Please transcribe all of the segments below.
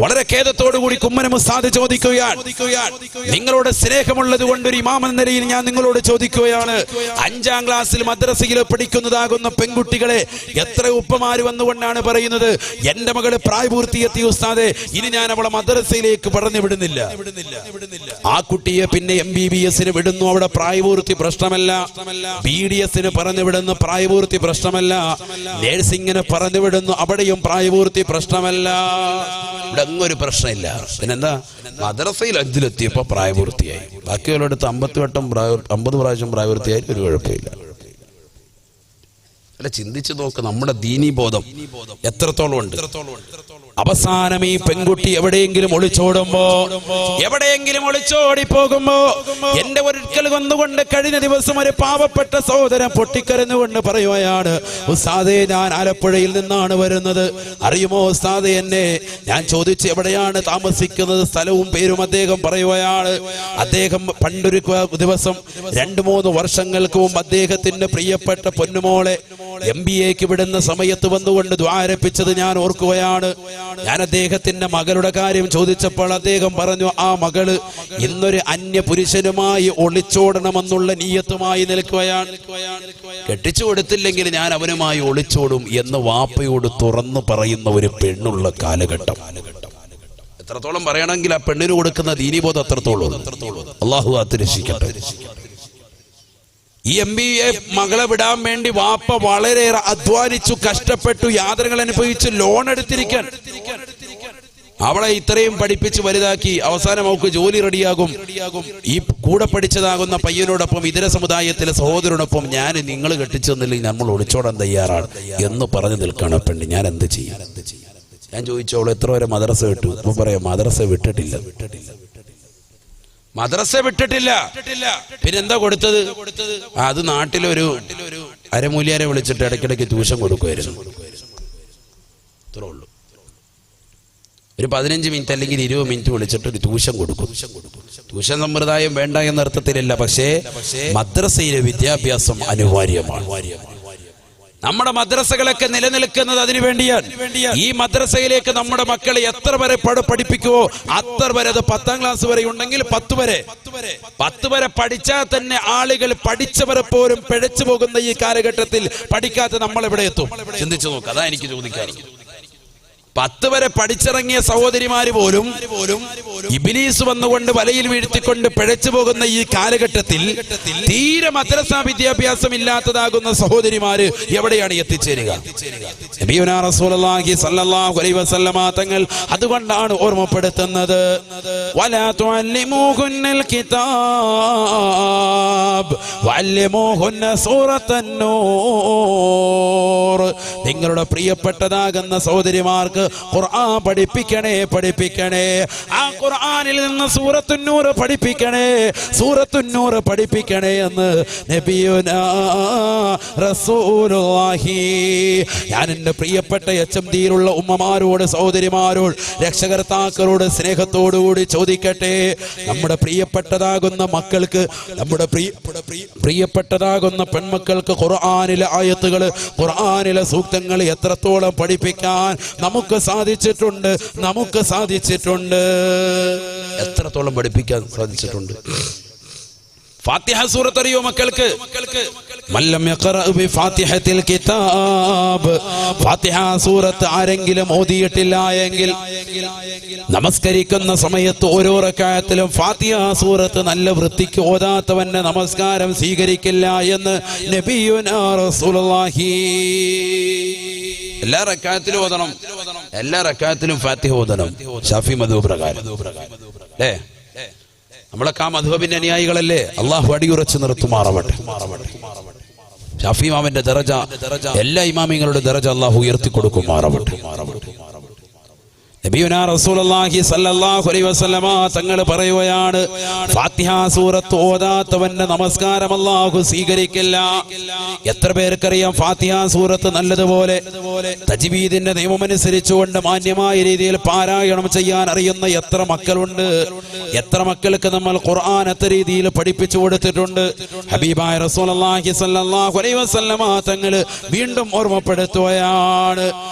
വളരെ ഖേദത്തോടുകൂടി കുമ്മനം ഉസ്താദ് ചോദിക്കുകയാണ്, നിങ്ങളോട് സ്നേഹമുള്ളത് കൊണ്ട് ഒരു ഇമാം എന്ന നിലയിൽ ഞാൻ നിങ്ങളോട് ചോദിക്കുകയാണ്, 5ാം ക്ലാസ്സിൽ മദ്രസയിൽ പഠിക്കുന്നതാകുന്ന പെൺകുട്ടികളെ എത്ര ഉപ്പമാര് വന്നുകൊണ്ടാണ് പറയുന്നത്, എന്റെ മകള് പ്രായപൂർത്തിയെത്തിയ ഉസ്താദെ, ഇനി ഞാൻ അവളെ മദ്രസയിലേക്ക് പറഞ്ഞു വിടുന്നില്ല. ആ കുട്ടിയെ പിന്നെ MBBS വിടുന്നു, അവിടെ പ്രായപൂർത്തി പ്രശ്നമല്ല. BDS പറഞ്ഞു വിടുന്നു, പ്രായപൂർത്തി പ്രശ്നമല്ല. നേഴ്സിംഗിന് പറഞ്ഞു വിടുന്നു, അവിടെയും പ്രായപൂർത്തി പ്രശ്നമല്ല. ഇവിടെ അങ്ങൊരു പ്രശ്നമില്ല. പിന്നെന്താ, മദ്രസയിൽ 5-ലെത്തിയപ്പോ പ്രായപൂർത്തിയായി. ബാക്കിയുള്ളടുത്ത് 50 പ്രാവശ്യം പ്രായപൂർത്തിയായി, ഒരു കുഴപ്പമില്ല. അല്ല, ചിന്തിച്ചു നോക്ക്, നമ്മുടെ ദീനീ ബോധം എത്രത്തോളം ഉണ്ട്. അവസാനം ഈ പെൺകുട്ടി എവിടെയെങ്കിലും ഒളിച്ചോടി പോകുമ്പോ എന്റെ ഒരിക്കൽ വന്നുകൊണ്ട് കഴിഞ്ഞ ദിവസം ഒരു പാവപ്പെട്ട സഹോദരൻ പൊട്ടിക്കരഞ്ഞുകൊണ്ട് പറയുകയാണ്, ഉസ്താദേ, ഞാൻ ആലപ്പുഴയിൽ നിന്നാണ് വരുന്നത്, അറിയുമോ ഉസ്താദേ എന്നെ? ഞാൻ ചോദിച്ചു എവിടെയാണ് താമസിക്കുന്നത്, സ്ഥലവും പേരും അദ്ദേഹം പറയുകയാണ്. അദ്ദേഹം പണ്ടൊരു ദിവസം 2-3 വർഷങ്ങൾക്ക് മുമ്പ് അദ്ദേഹത്തിന്റെ പ്രിയപ്പെട്ട പൊന്നുമോളെ MBAക്ക് വിടുന്ന സമയത്ത് വന്നുകൊണ്ട് ദ്വാരപ്പിച്ചത് ഞാൻ ഓർക്കുകയാണ്. ഞാൻ അദ്ദേഹത്തിന്റെ മകളുടെ കാര്യം ചോദിച്ചപ്പോൾ അദ്ദേഹം പറഞ്ഞു, ആ മകള് ഇന്നൊരു അന്യ പുരുഷനുമായി ഒളിച്ചോടണമെന്നുള്ള നീയത്തുമായി നിൽക്കുകയാണ്. കെട്ടിച്ചു കൊടുത്തില്ലെങ്കിൽ ഞാൻ അവനുമായി ഒളിച്ചോടും എന്ന് വാപ്പയോട് തുറന്നു പറയുന്ന ഒരു പെണ്ണുള്ള കാലഘട്ടം. എത്രത്തോളം പറയണമെങ്കിൽ ആ പെണ്ണിന് കൊടുക്കുന്ന ദീനീബോധം അത്രത്തോളം. അള്ളാഹു കാത്തുരക്ഷിക്കട്ടെ. ഈ MBA മകളെ വിടാൻ വേണ്ടി വാപ്പ വളരെയേറെ അധ്വാനിച്ചു, കഷ്ടപ്പെട്ടു, യാതനകൾ അനുഭവിച്ച് ലോൺ എടുത്തിരിക്കാൻ. അവളെ ഇത്രയും പഠിപ്പിച്ച് വലുതാക്കി അവസാനം അവൾക്ക് ജോലി റെഡിയാകും. ഈ കൂടെ പഠിച്ചതാകുന്ന പയ്യനോടൊപ്പം ഇതര സമുദായത്തിലെ സഹോദരനോടൊപ്പം നിങ്ങൾ കെട്ടിച്ചു തന്നില്ലെങ്കിൽ നമ്മൾ ഒളിച്ചോടാൻ തയ്യാറാണ് എന്ന് പറഞ്ഞു നിൽക്കണം പെണ്ണ്. ഞാൻ എന്ത് ചെയ്യും? ഞാൻ ചോദിച്ചോളൂ, എത്ര വരെ മദ്രസ വിട്ടു? അപ്പൊ പറയാം, മദ്രസ വിട്ടിട്ടില്ല. പിന്നെന്താ കൊടുത്തത്? അത് നാട്ടിലൊരു അരമൂല്യാരെ വിളിച്ചിട്ട് ഇടയ്ക്കിടയ്ക്ക് ട്യൂഷൻ കൊടുക്കുമായിരുന്നു. അത്രേ ഉള്ളൂ. ഒരു 15 മിനിറ്റ് അല്ലെങ്കിൽ 20 മിനിറ്റ് വിളിച്ചിട്ട് ഒരു ട്യൂഷൻ കൊടുക്കും. ട്യൂഷൻ സമ്പ്രദായം വേണ്ട എന്ന അർത്ഥത്തിലല്ല, പക്ഷേ മദ്രസയിലെ വിദ്യാഭ്യാസം അനിവാര്യമാണ്. നമ്മുടെ മദ്രസകളൊക്കെ നിലനിൽക്കുന്നത് അതിനു വേണ്ടിയാണ്. ഈ മദ്രസയിലേക്ക് നമ്മുടെ മക്കളെ എത്ര വരെ പഠിപ്പിക്കുവോ അത്ര വരെ. അത് 10ാം ക്ലാസ് വരെ ഉണ്ടെങ്കിൽ 10 വരെ പഠിച്ചാൽ തന്നെ ആളുകൾ പഠിച്ചവരെ പോലും പിഴച്ചു പോകുന്ന ഈ കാലഘട്ടത്തിൽ പഠിക്കാത്ത നമ്മൾ എവിടെ എത്തും? ചിന്തിച്ചു നോക്ക്. അതാ എനിക്ക് ചോദിക്കാറ്. 10 വരെ പഠിച്ചിറങ്ങിയ സഹോദരിമാര് പോലും ഇബ്ലീസ് വന്നുകൊണ്ട് വലയിൽ വീഴ്ത്തിക്കൊണ്ട് പിഴച്ചു പോകുന്ന ഈ കാലഘട്ടത്തിൽ തീരെ മദ്രസ വിദ്യാഭ്യാസം ഇല്ലാത്തതാകുന്ന സഹോദരിമാര് എവിടെയാണ് എത്തിച്ചേരുക? നബിയുനാ റസൂലുള്ളാഹി സ്വല്ലല്ലാഹു അലൈഹി വസല്ലമ തങ്ങൾ അതുകൊണ്ടാണ് ഓർമ്മപ്പെടുത്തുന്നത്, വലാ തുഅല്ലിമൂഹുന്നൽ കിതാബ് വഅല്ലിമൂഹുന്ന സൂറത്തൻ നൂർ. നിങ്ങളുടെ പ്രിയപ്പെട്ടതാകുന്ന സഹോദരിമാർക്ക് ഖുർആൻ പഠിപ്പിക്കണേ. ആ ഖുർആനിൽ നിന്ന് സൂറത്തുൻ നൂർ പഠിപ്പിക്കണേ എന്ന് നബിയുനാ റസൂലുള്ളാഹി. ഞാൻ എൻ്റെ പ്രിയപ്പെട്ട HMDയിലുള്ള ഉമ്മമാരോട്, സഹോദരിമാരോട്, രക്ഷകർത്താക്കളോട് സ്നേഹത്തോടുകൂടി ചോദിക്കട്ടെ, നമ്മുടെ പ്രിയപ്പെട്ടതാകുന്ന മക്കൾക്ക്, നമ്മുടെ പ്രിയപ്പെട്ടതാകുന്ന പെൺമക്കൾക്ക് ഖുർആനിലെ ആയത്തുകൾ, ഖുർആനിലെ സൂക്തങ്ങൾ എത്രത്തോളം പഠിപ്പിക്കാൻ നമുക്ക് സാധിച്ചിട്ടുണ്ട്. എത്രത്തോളം പഠിപ്പിക്കാൻ സാധിച്ചിട്ടുണ്ട്? ഫാത്തിഹ സൂറത്ത് അറിയോ മക്കൾക്ക്? മല്ലം യഖറ ബിഫാത്തിഹത്തിൽ കിതാബ്, ഫാത്തിഹ സൂറത്ത് ആരെങ്കിലും ഓതിയിട്ടില്ല എങ്കിൽ നമസ്കരിക്കുന്ന സമയത്ത് ഓരോ റക്അത്തിലും ഫാത്തിഹ സൂറത്ത് നല്ല വൃത്തിക്ക് ഓതാത്തവന്റെ നമസ്കാരം സ്വീകരിക്കില്ല എന്ന് നബിയുനാ റസൂലുള്ളാഹി. എല്ലാ റക്അത്തിലും ഓതണം, എല്ലാ റക്അത്തിലും ഫാത്തിഹ ഓതണം. ഷാഫി മദ്ഹബ് പ്രകാരം അല്ലേ? നമ്മളൊക്കെ ആ മദ്ഹബിന്റെ അനുയായികളല്ലേ? അള്ളാഹു അടിയുറച്ച് നിർത്തുമാറാവട്ടെ. ഷാഫി ഇമാമിന്റെ ദറജ, എല്ലാ ഇമാമിങ്ങളുടെ ദറജ അള്ളാഹു ഉയർത്തി കൊടുക്കുമാറാവട്ടെ. നബിയുനാ റസൂലുള്ളാഹി സ്വല്ലല്ലാഹു അലൈഹി വസല്ലമ തങ്ങൾ പറയുകയാണ്, ഫാത്തിഹ സൂറത്ത് ഓതാത്തവന്റെ നമസ്കാരം അല്ലാഹു സ്വീകരിക്കില്ല. എത്ര പേർക്കറിയാം ഫാത്തിഹ സൂറത്ത് നല്ലതുപോലെ തജ്വീദിന്റെ നിയമമനുസരിച്ചുകൊണ്ട് മാന്യമായ രീതിയിൽ പാരായണം ചെയ്യാൻ അറിയുന്ന എത്ര മക്കളുണ്ട്? എത്ര മക്കൾക്ക് നമ്മൾ ഖുർആൻ എത്ര രീതിയിൽ പഠിപ്പിച്ചു കൊടുത്തിട്ടുണ്ട്? ഹബീബായ റസൂലുള്ളാഹി സ്വല്ലല്ലാഹു അലൈഹി വസല്ലമ തങ്ങൾ വീണ്ടും ഓർമ്മപ്പെടുത്തുകയാണ്,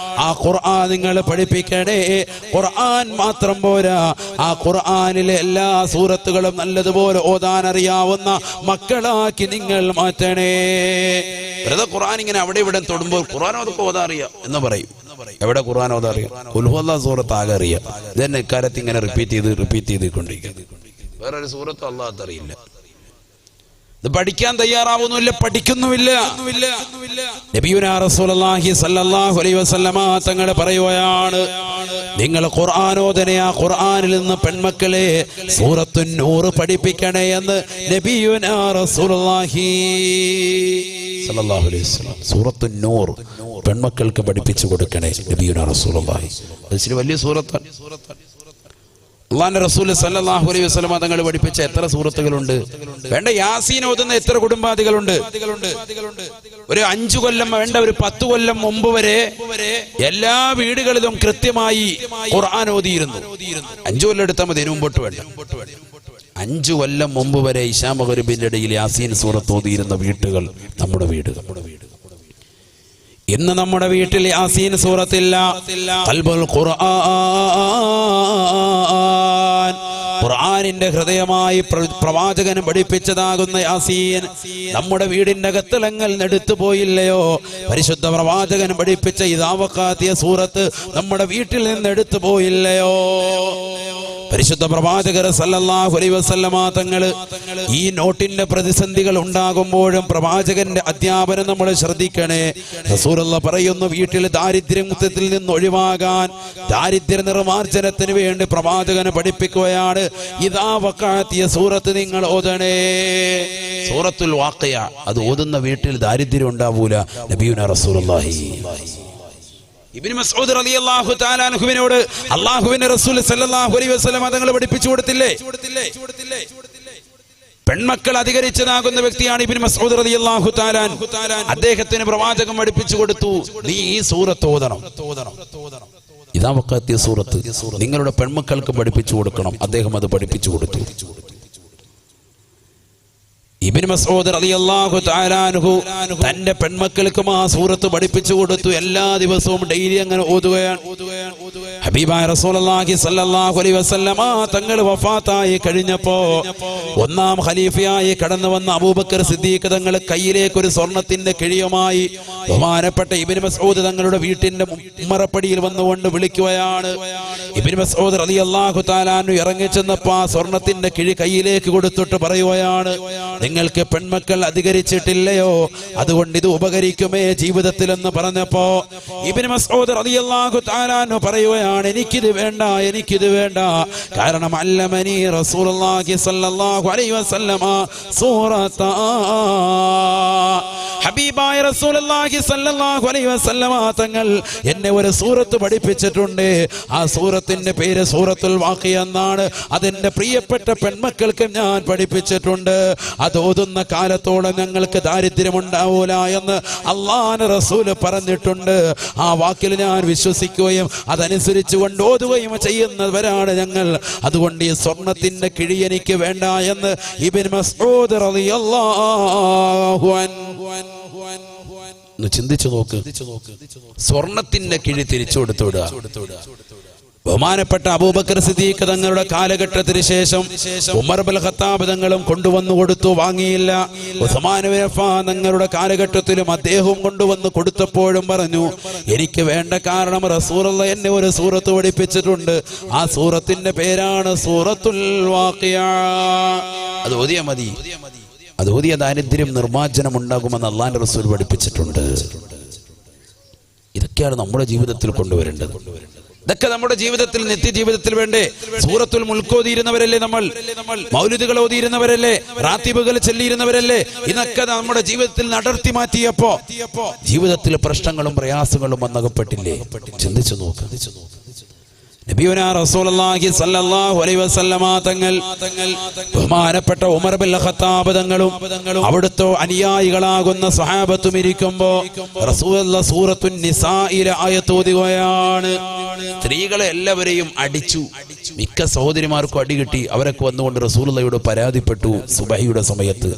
ആ ഖുർആൻ നിങ്ങൾ പഠിപ്പിക്കണേ, ഖുർആൻ മാത്രം പോരാ, ആ ഖുർആനിലെ എല്ലാ സൂറത്തുകളും നല്ലതുപോലെ ഓതാൻ അറിയാവുന്ന മക്കളാക്കി നിങ്ങൾ മാറ്റണേ. വെറുതെ ഖുർആൻ ഇങ്ങനെ അവിടെ ഇവിടെ തൊടുമ്പോൾ ഖുർആൻ അതൊക്കെ ഓതാ അറിയാം എന്ന് പറയും. എവിടെ ഖുർആൻ ഓതാ അറിയാം? ഖുൽ ഹുവല്ലാഹു സൂറത്ത് ആകെ അറിയാം. ഇതന്നെ ഇക്കാലത്ത് ഇങ്ങനെ റിപ്പീറ്റ് ചെയ്തുകൊണ്ടിരിക്കുന്നത്. വേറൊരു സൂറത്ത് അല്ലാഹ് അറിയില്ല. ഇത് പഠിക്കാൻ തയ്യാറാവുന്നില്ല, പഠിക്കുന്നുമില്ല. നബിയുനാ റസൂലുള്ളാഹി സ്വല്ലല്ലാഹു അലൈഹി വസല്ലമ തങ്ങൾ പറയുകയാണ്, നിങ്ങൾ ഖുർആൻ ഓതണേ, ആ ഖുർആനിൽ നിന്ന് പെൺമക്കളെ സൂറത്തുൻ നൂർ പഠിപ്പിക്കണേ എന്ന് നബിയുനാ റസൂലുള്ളാഹി സ്വല്ലല്ലാഹു അലൈഹി വസല്ലം. സൂറത്തുൻ നൂർ പെൺമക്കൾക്ക് പഠിപ്പിച്ചു കൊടുക്കണേ നബിയുനാ റസൂലുള്ളാഹി. അത് വലിയ സൂറത്താണ്. അല്ലാഹുവിന്റെ റസൂൽ സല്ലല്ലാഹു അലൈഹി വസല്ലം തങ്ങൾ പഠിപ്പിച്ച എത്ര സൂറത്തുകളുണ്ട് വേണ്ട. യാസീൻ ഓതുന്ന എത്ര കുടുംബാദികളുണ്ട്. ഒരു 5 കൊല്ലം വേണ്ട, ഒരു 10 കൊല്ലം മുമ്പ് വരെ എല്ലാ വീടുകളിലും കൃത്യമായി ഖുർആൻ ഓതിയിരുന്നു. 5 കൊല്ലം എടുത്താൽ മതി, മുമ്പോട്ട് വേണ്ട. 5 കൊല്ലം മുമ്പ് വരെ ഇശാ മഗ്‌രിബിന്റെ ഇടയിൽ യാസീൻ സൂറത്ത് ഓതിയിരുന്ന വീട്ടുകൾ നമ്മുടെ വീട്. ഇന്ന് നമ്മുടെ വീട്ടിൽ യാസീൻ സൂറത്തില്ല. ഖൽബുൽ ഖുർആനിന്റെ ഹൃദയമായി പ്രവാചകൻ പഠിപ്പിച്ചതാകുന്ന യാസീൻ നമ്മുടെ വീടിന്റെ അകത്തളങ്ങൾ എടുത്തു പോയില്ലയോ? പരിശുദ്ധ പ്രവാചകൻ പഠിപ്പിച്ച ഇദാ വഖഅത്തിയ സൂറത്ത് നമ്മുടെ വീട്ടിൽ നിന്ന് എടുത്തു പോയില്ലയോ? പരിശുദ്ധ പ്രവാചകർ സല്ലല്ലാഹു അലൈഹി വസല്ലമ തങ്ങൾ ഈ നോട്ടിന്റെ പ്രതിസന്ധികൾ ഉണ്ടാകുമ്പോഴും പ്രവാചകന്റെ അധ്യാപനം നമ്മൾ ശ്രദ്ധിക്കണേ. റസൂലുള്ളാഹി പറയുന്നു, വീട്ടിൽ ദാരിദ്ര്യത്തിൽ നിന്ന് ഒഴിവാകാൻ, ദാരിദ്ര്യ നിർമാർജനത്തിന് വേണ്ടി പ്രവാചകൻ പഠിപ്പിക്കുകയാണ്, ഇദാ വഖഅത്തിയ സൂറത്ത് നിങ്ങൾ ഓതണേ. സൂറത്തുൽ വാഖിയ അത് ഓതുന്ന വീട്ടിൽ ദാരിദ്ര്യം ഉണ്ടാവൂല. നബിയുനാ റസൂലുള്ളാഹി ഇബ്നു മസ്ഊദ് റളിയല്ലാഹു തആല അൻഹുവിനോട് അല്ലാഹുവിന്റെ റസൂൽ സല്ലല്ലാഹു അലൈഹി വസല്ലം തങ്ങൾ പഠിപ്പിച്ചു കൊടുത്തില്ലേ? പെൺമക്കൾ അധികരിച്ചതാകുന്ന വ്യക്തിയാണ് ഇബ്നു മസ്ഊദ് റളിയല്ലാഹു തആല. അദ്ദേഹത്തിന് പ്രവാചകൻ പഠിപ്പിച്ചു കൊടുത്തു, നീ ഈ സൂറത്ത് ഓതണം. ഇദാ വഖഅത്തിയ സൂറത്ത് നിങ്ങളുടെ പെൺമക്കൾക്ക് പഠിപ്പിച്ചു കൊടുക്കണം. അദ്ദേഹം അത് പഠിപ്പിച്ചു കൊടുത്തു. ഇബ്നു മസ്ഊദ് റളിയല്ലാഹു തആല അൻഹു തന്റെ പെൺമക്കൾക്കും ആ സൂറത്ത് പഠിപ്പിച്ചു കൊടുത്തു. എല്ലാ ദിവസവും ഡെയിലി അങ്ങനെ ഓതുകയാണ്. ഹബീബായ റസൂലുള്ളാഹി സ്വല്ലല്ലാഹു അലൈഹി വസല്ലമ തങ്ങൾ വഫാത്തായി കഴിഞ്ഞപ്പോ ഒന്നാം ഖലീഫയായി കടന്നു വന്ന അബൂബക്കർ സിദ്ദീഖ് തങ്ങൾ കയ്യിലേക്ക് ഒരു സ്വർണത്തിന്റെ കിഴിയുമായി ബഹുമാനപ്പെട്ട ഇബ്നു മസ്ഊദ് തങ്ങളുടെ വീട്ടിന്റെ ഉമ്മറപ്പടിയിൽ വന്നുകൊണ്ട് വിളിക്കുകയാണ്. ഇബ്നു മസ്ഊദ് റളിയല്ലാഹു തആല അൻഹു ഇറങ്ങിച്ചെന്നപ്പോൾ ആ സ്വർണത്തിന്റെ കിഴി കയ്യിലേക്ക് കൊടുത്തിട്ട് പറയുകയാണ്, നിങ്ങൾക്ക് പെൺമക്കൾ അധികരിച്ചിട്ടില്ലയോ? അതുകൊണ്ട് ഇത് ഉപകരിക്കുമേ ജീവിതത്തിൽ എന്ന് പറഞ്ഞപ്പോ ഇബ്നു മസ്ഊദ് റളിയല്ലാഹു തആല അൻഹു പറയുകയാണ്, എനിക്കിത് വേണ്ട. കാരണം അല്ലമനി റസൂലുള്ളാഹി സ്വല്ലല്ലാഹു അലൈഹി വസല്ലമ സൂറത, ഹബീബായ റസൂലുള്ളാഹി സ്വല്ലല്ലാഹു അലൈഹി വസല്ലമ തങ്ങൾ എന്നെ ഒരു സൂറത്ത് പഠിപ്പിച്ചിട്ടുണ്ട്. ആ സൂറത്തിന്റെ പേര് സൂറത്തുൽ വാഖിയ എന്നാണ്. അതെന്റെ പ്രിയപ്പെട്ട പെൺമക്കൾക്ക് ഞാൻ പഠിപ്പിച്ചിട്ടുണ്ട്. അത് ഓതുന്ന കാലത്തോളം ഞങ്ങൾക്ക് ദാരിദ്ര്യമുണ്ടാവൂല എന്ന് അല്ലാഹുവിന്റെ റസൂൽ പറഞ്ഞിട്ടുണ്ട്. ആ വാക്കിൽ ഞാൻ വിശ്വസിക്കുകയും അതനുസരിച്ച് കൊണ്ട് ഓതുകയും ചെയ്യുന്നവരാണ് ഞങ്ങൾ. അതുകൊണ്ട് ഈ സ്വർണത്തിന്റെ കിഴി എനിക്ക് വേണ്ട എന്ന് ഇബ്നു മസ്ഊദ് റളിയല്ലാഹു അൻഹു ചിന്തിച്ചു നോക്ക്. സ്വർണത്തിന്റെ കിഴി തിരിച്ചു കൊടുത്തുവിടുക. ബഹുമാനപ്പെട്ട അബൂബക്കർ സിദ്ദീഖ് തങ്ങളുടെ കാലഘട്ടത്തിന് ശേഷം ഉമർ ഇബ്നുൽ ഖത്താബ് തങ്ങളും കൊണ്ടുവന്നു കൊടുത്തു, വാങ്ങിയില്ല. ഉസ്മാൻ ഇബ്നു അഫ്ഫാൻ തങ്ങളുടെ കാലഘട്ടത്തിലും അദ്ദേഹവും കൊണ്ടുവന്ന് കൊടുത്തപ്പോഴും പറഞ്ഞു, എനിക്ക് വേണ്ട. കാരണം റസൂലുള്ളാഹി എന്നെ ഒരു സൂറത്ത് പഠിപ്പിച്ചിട്ടുണ്ട്. ആ സൂറത്തിന്റെ പേരാണ് സൂറത്തുൽ വാഖിയ. അത് ഓതിയാ മതി. അത് ഓതിയ ദാരിദ്ര്യം നിർമ്മാർജ്ജനം ഉണ്ടാകുമെന്ന് അല്ലാഹുവിന്റെ റസൂൽ പഠിപ്പിച്ചിട്ടുണ്ട്. ഇതൊക്കെയാണ് നമ്മുടെ ജീവിതത്തിൽ കൊണ്ടുവരേണ്ടത്. ഇതൊക്കെ നമ്മുടെ ജീവിതത്തിൽ, നിത്യജീവിതത്തിൽ വേണ്ടേ? സൂറത്തുൽ മുൽക്ക് ഓതിയിരുന്നവരല്ലേ നമ്മൾ? മൗലിദുകൾ ഓതിയിരുന്നവരല്ലേ? റാത്തിബുകൾ ചൊല്ലിയിരുന്നവരല്ലേ? ഇതൊക്കെ നമ്മുടെ ജീവിതത്തിൽ നടത്തി മാറ്റിയപ്പോ ജീവിതത്തിൽ പ്രശ്നങ്ങളും പ്രയാസങ്ങളും വന്നകപ്പെട്ടില്ലേ? ചിന്തിച്ചു നോക്ക്. നബിയുനാ റസൂലുള്ളാഹി സ്വല്ലല്ലാഹു അലൈഹി വസല്ലമ തങ്ങൾ ബഹുമാനപ്പെട്ട ഉമർ ഇബ്നുൽ ഖത്താബ് തങ്ങളും അവിടുത്തെ അനുയായികളാകുന്ന സ്വഹാബത്തും ഇരിക്കുമ്പോൾ റസൂലുള്ളാഹി സൂറത്തുൻ നിസായിലെ ആയത്ത് ഓതുകയാണ്. സ്ത്രീകളെ എല്ലാവരെയും അടിച്ചു. മിക്ക സഹോദരിമാർക്കും അടി കിട്ടി. അവരൊക്കെ വന്നുകൊണ്ട് റസൂലുള്ളാഹിയോട് പരാതിപ്പെട്ടു. സുബഹിയുടെ സമയത്ത്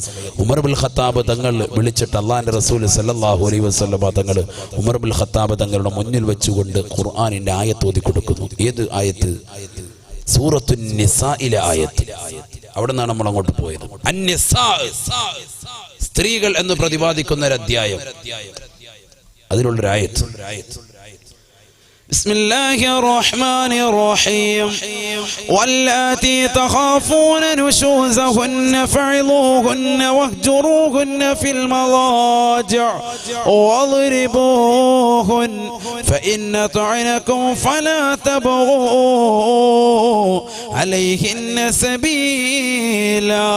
ഉമർ ബിൻ ഖത്താബ് തങ്ങൾ വിളിച്ചിട്ട് അള്ളാഹിന്റെ റസൂൽ സല്ലല്ലാഹു അലൈഹി വസല്ലം തങ്ങൾ ഉമർ ബിൻ ഖത്താബ് തങ്ങളുടെ മുന്നിൽ വെച്ചുകൊണ്ട് ഖുർആനിന്റെ ആയത്ത് ഓതി കൊടുക്കുന്നു. ഏത് ആയത്ത്? സൂറത്തുൻ നിസായിലെ ആയത്ത്. അവിടെ നിന്നാണ് നമ്മൾ അങ്ങോട്ട് പോയത്. അൻ-നിസാ, സ്ത്രീകൾ എന്ന് പ്രതിപാദിക്കുന്ന ഒരു അധ്യായം, അതിലുള്ളൊരു ആയത്ത്. بسم الله الرحمن الرحيم واللاتي تخافون نشوزهن فعظوهن واهجروهن في المضاجع واضربوهن فإن طعنكم فلا تبغوا عليهن سبيلا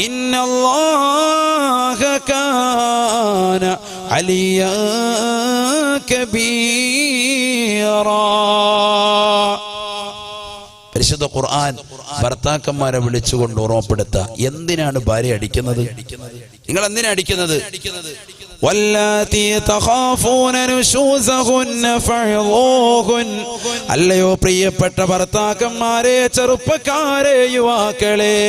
إن الله كان عليا كبيرا. പരിശുദ്ധ ഖുർആൻ ഭർത്താക്കന്മാരെ വിളിച്ചുകൊണ്ട് ഓർമ്മപ്പെടുത്തുക. എന്തിനാണ് ഭാര്യ അടിക്കുന്നത്? നിങ്ങൾ എന്തിനാ അടിക്കുന്നത്? വല്ലാത്തി തഖാഫൂന നുശൂസഹുന്ന ഫഅദൂഹുൻ. അല്ലയോ പ്രിയപ്പെട്ട ഭർത്താക്കന്മാരെ, ചെറുപ്പക്കാരെ, യുവാക്കളെ,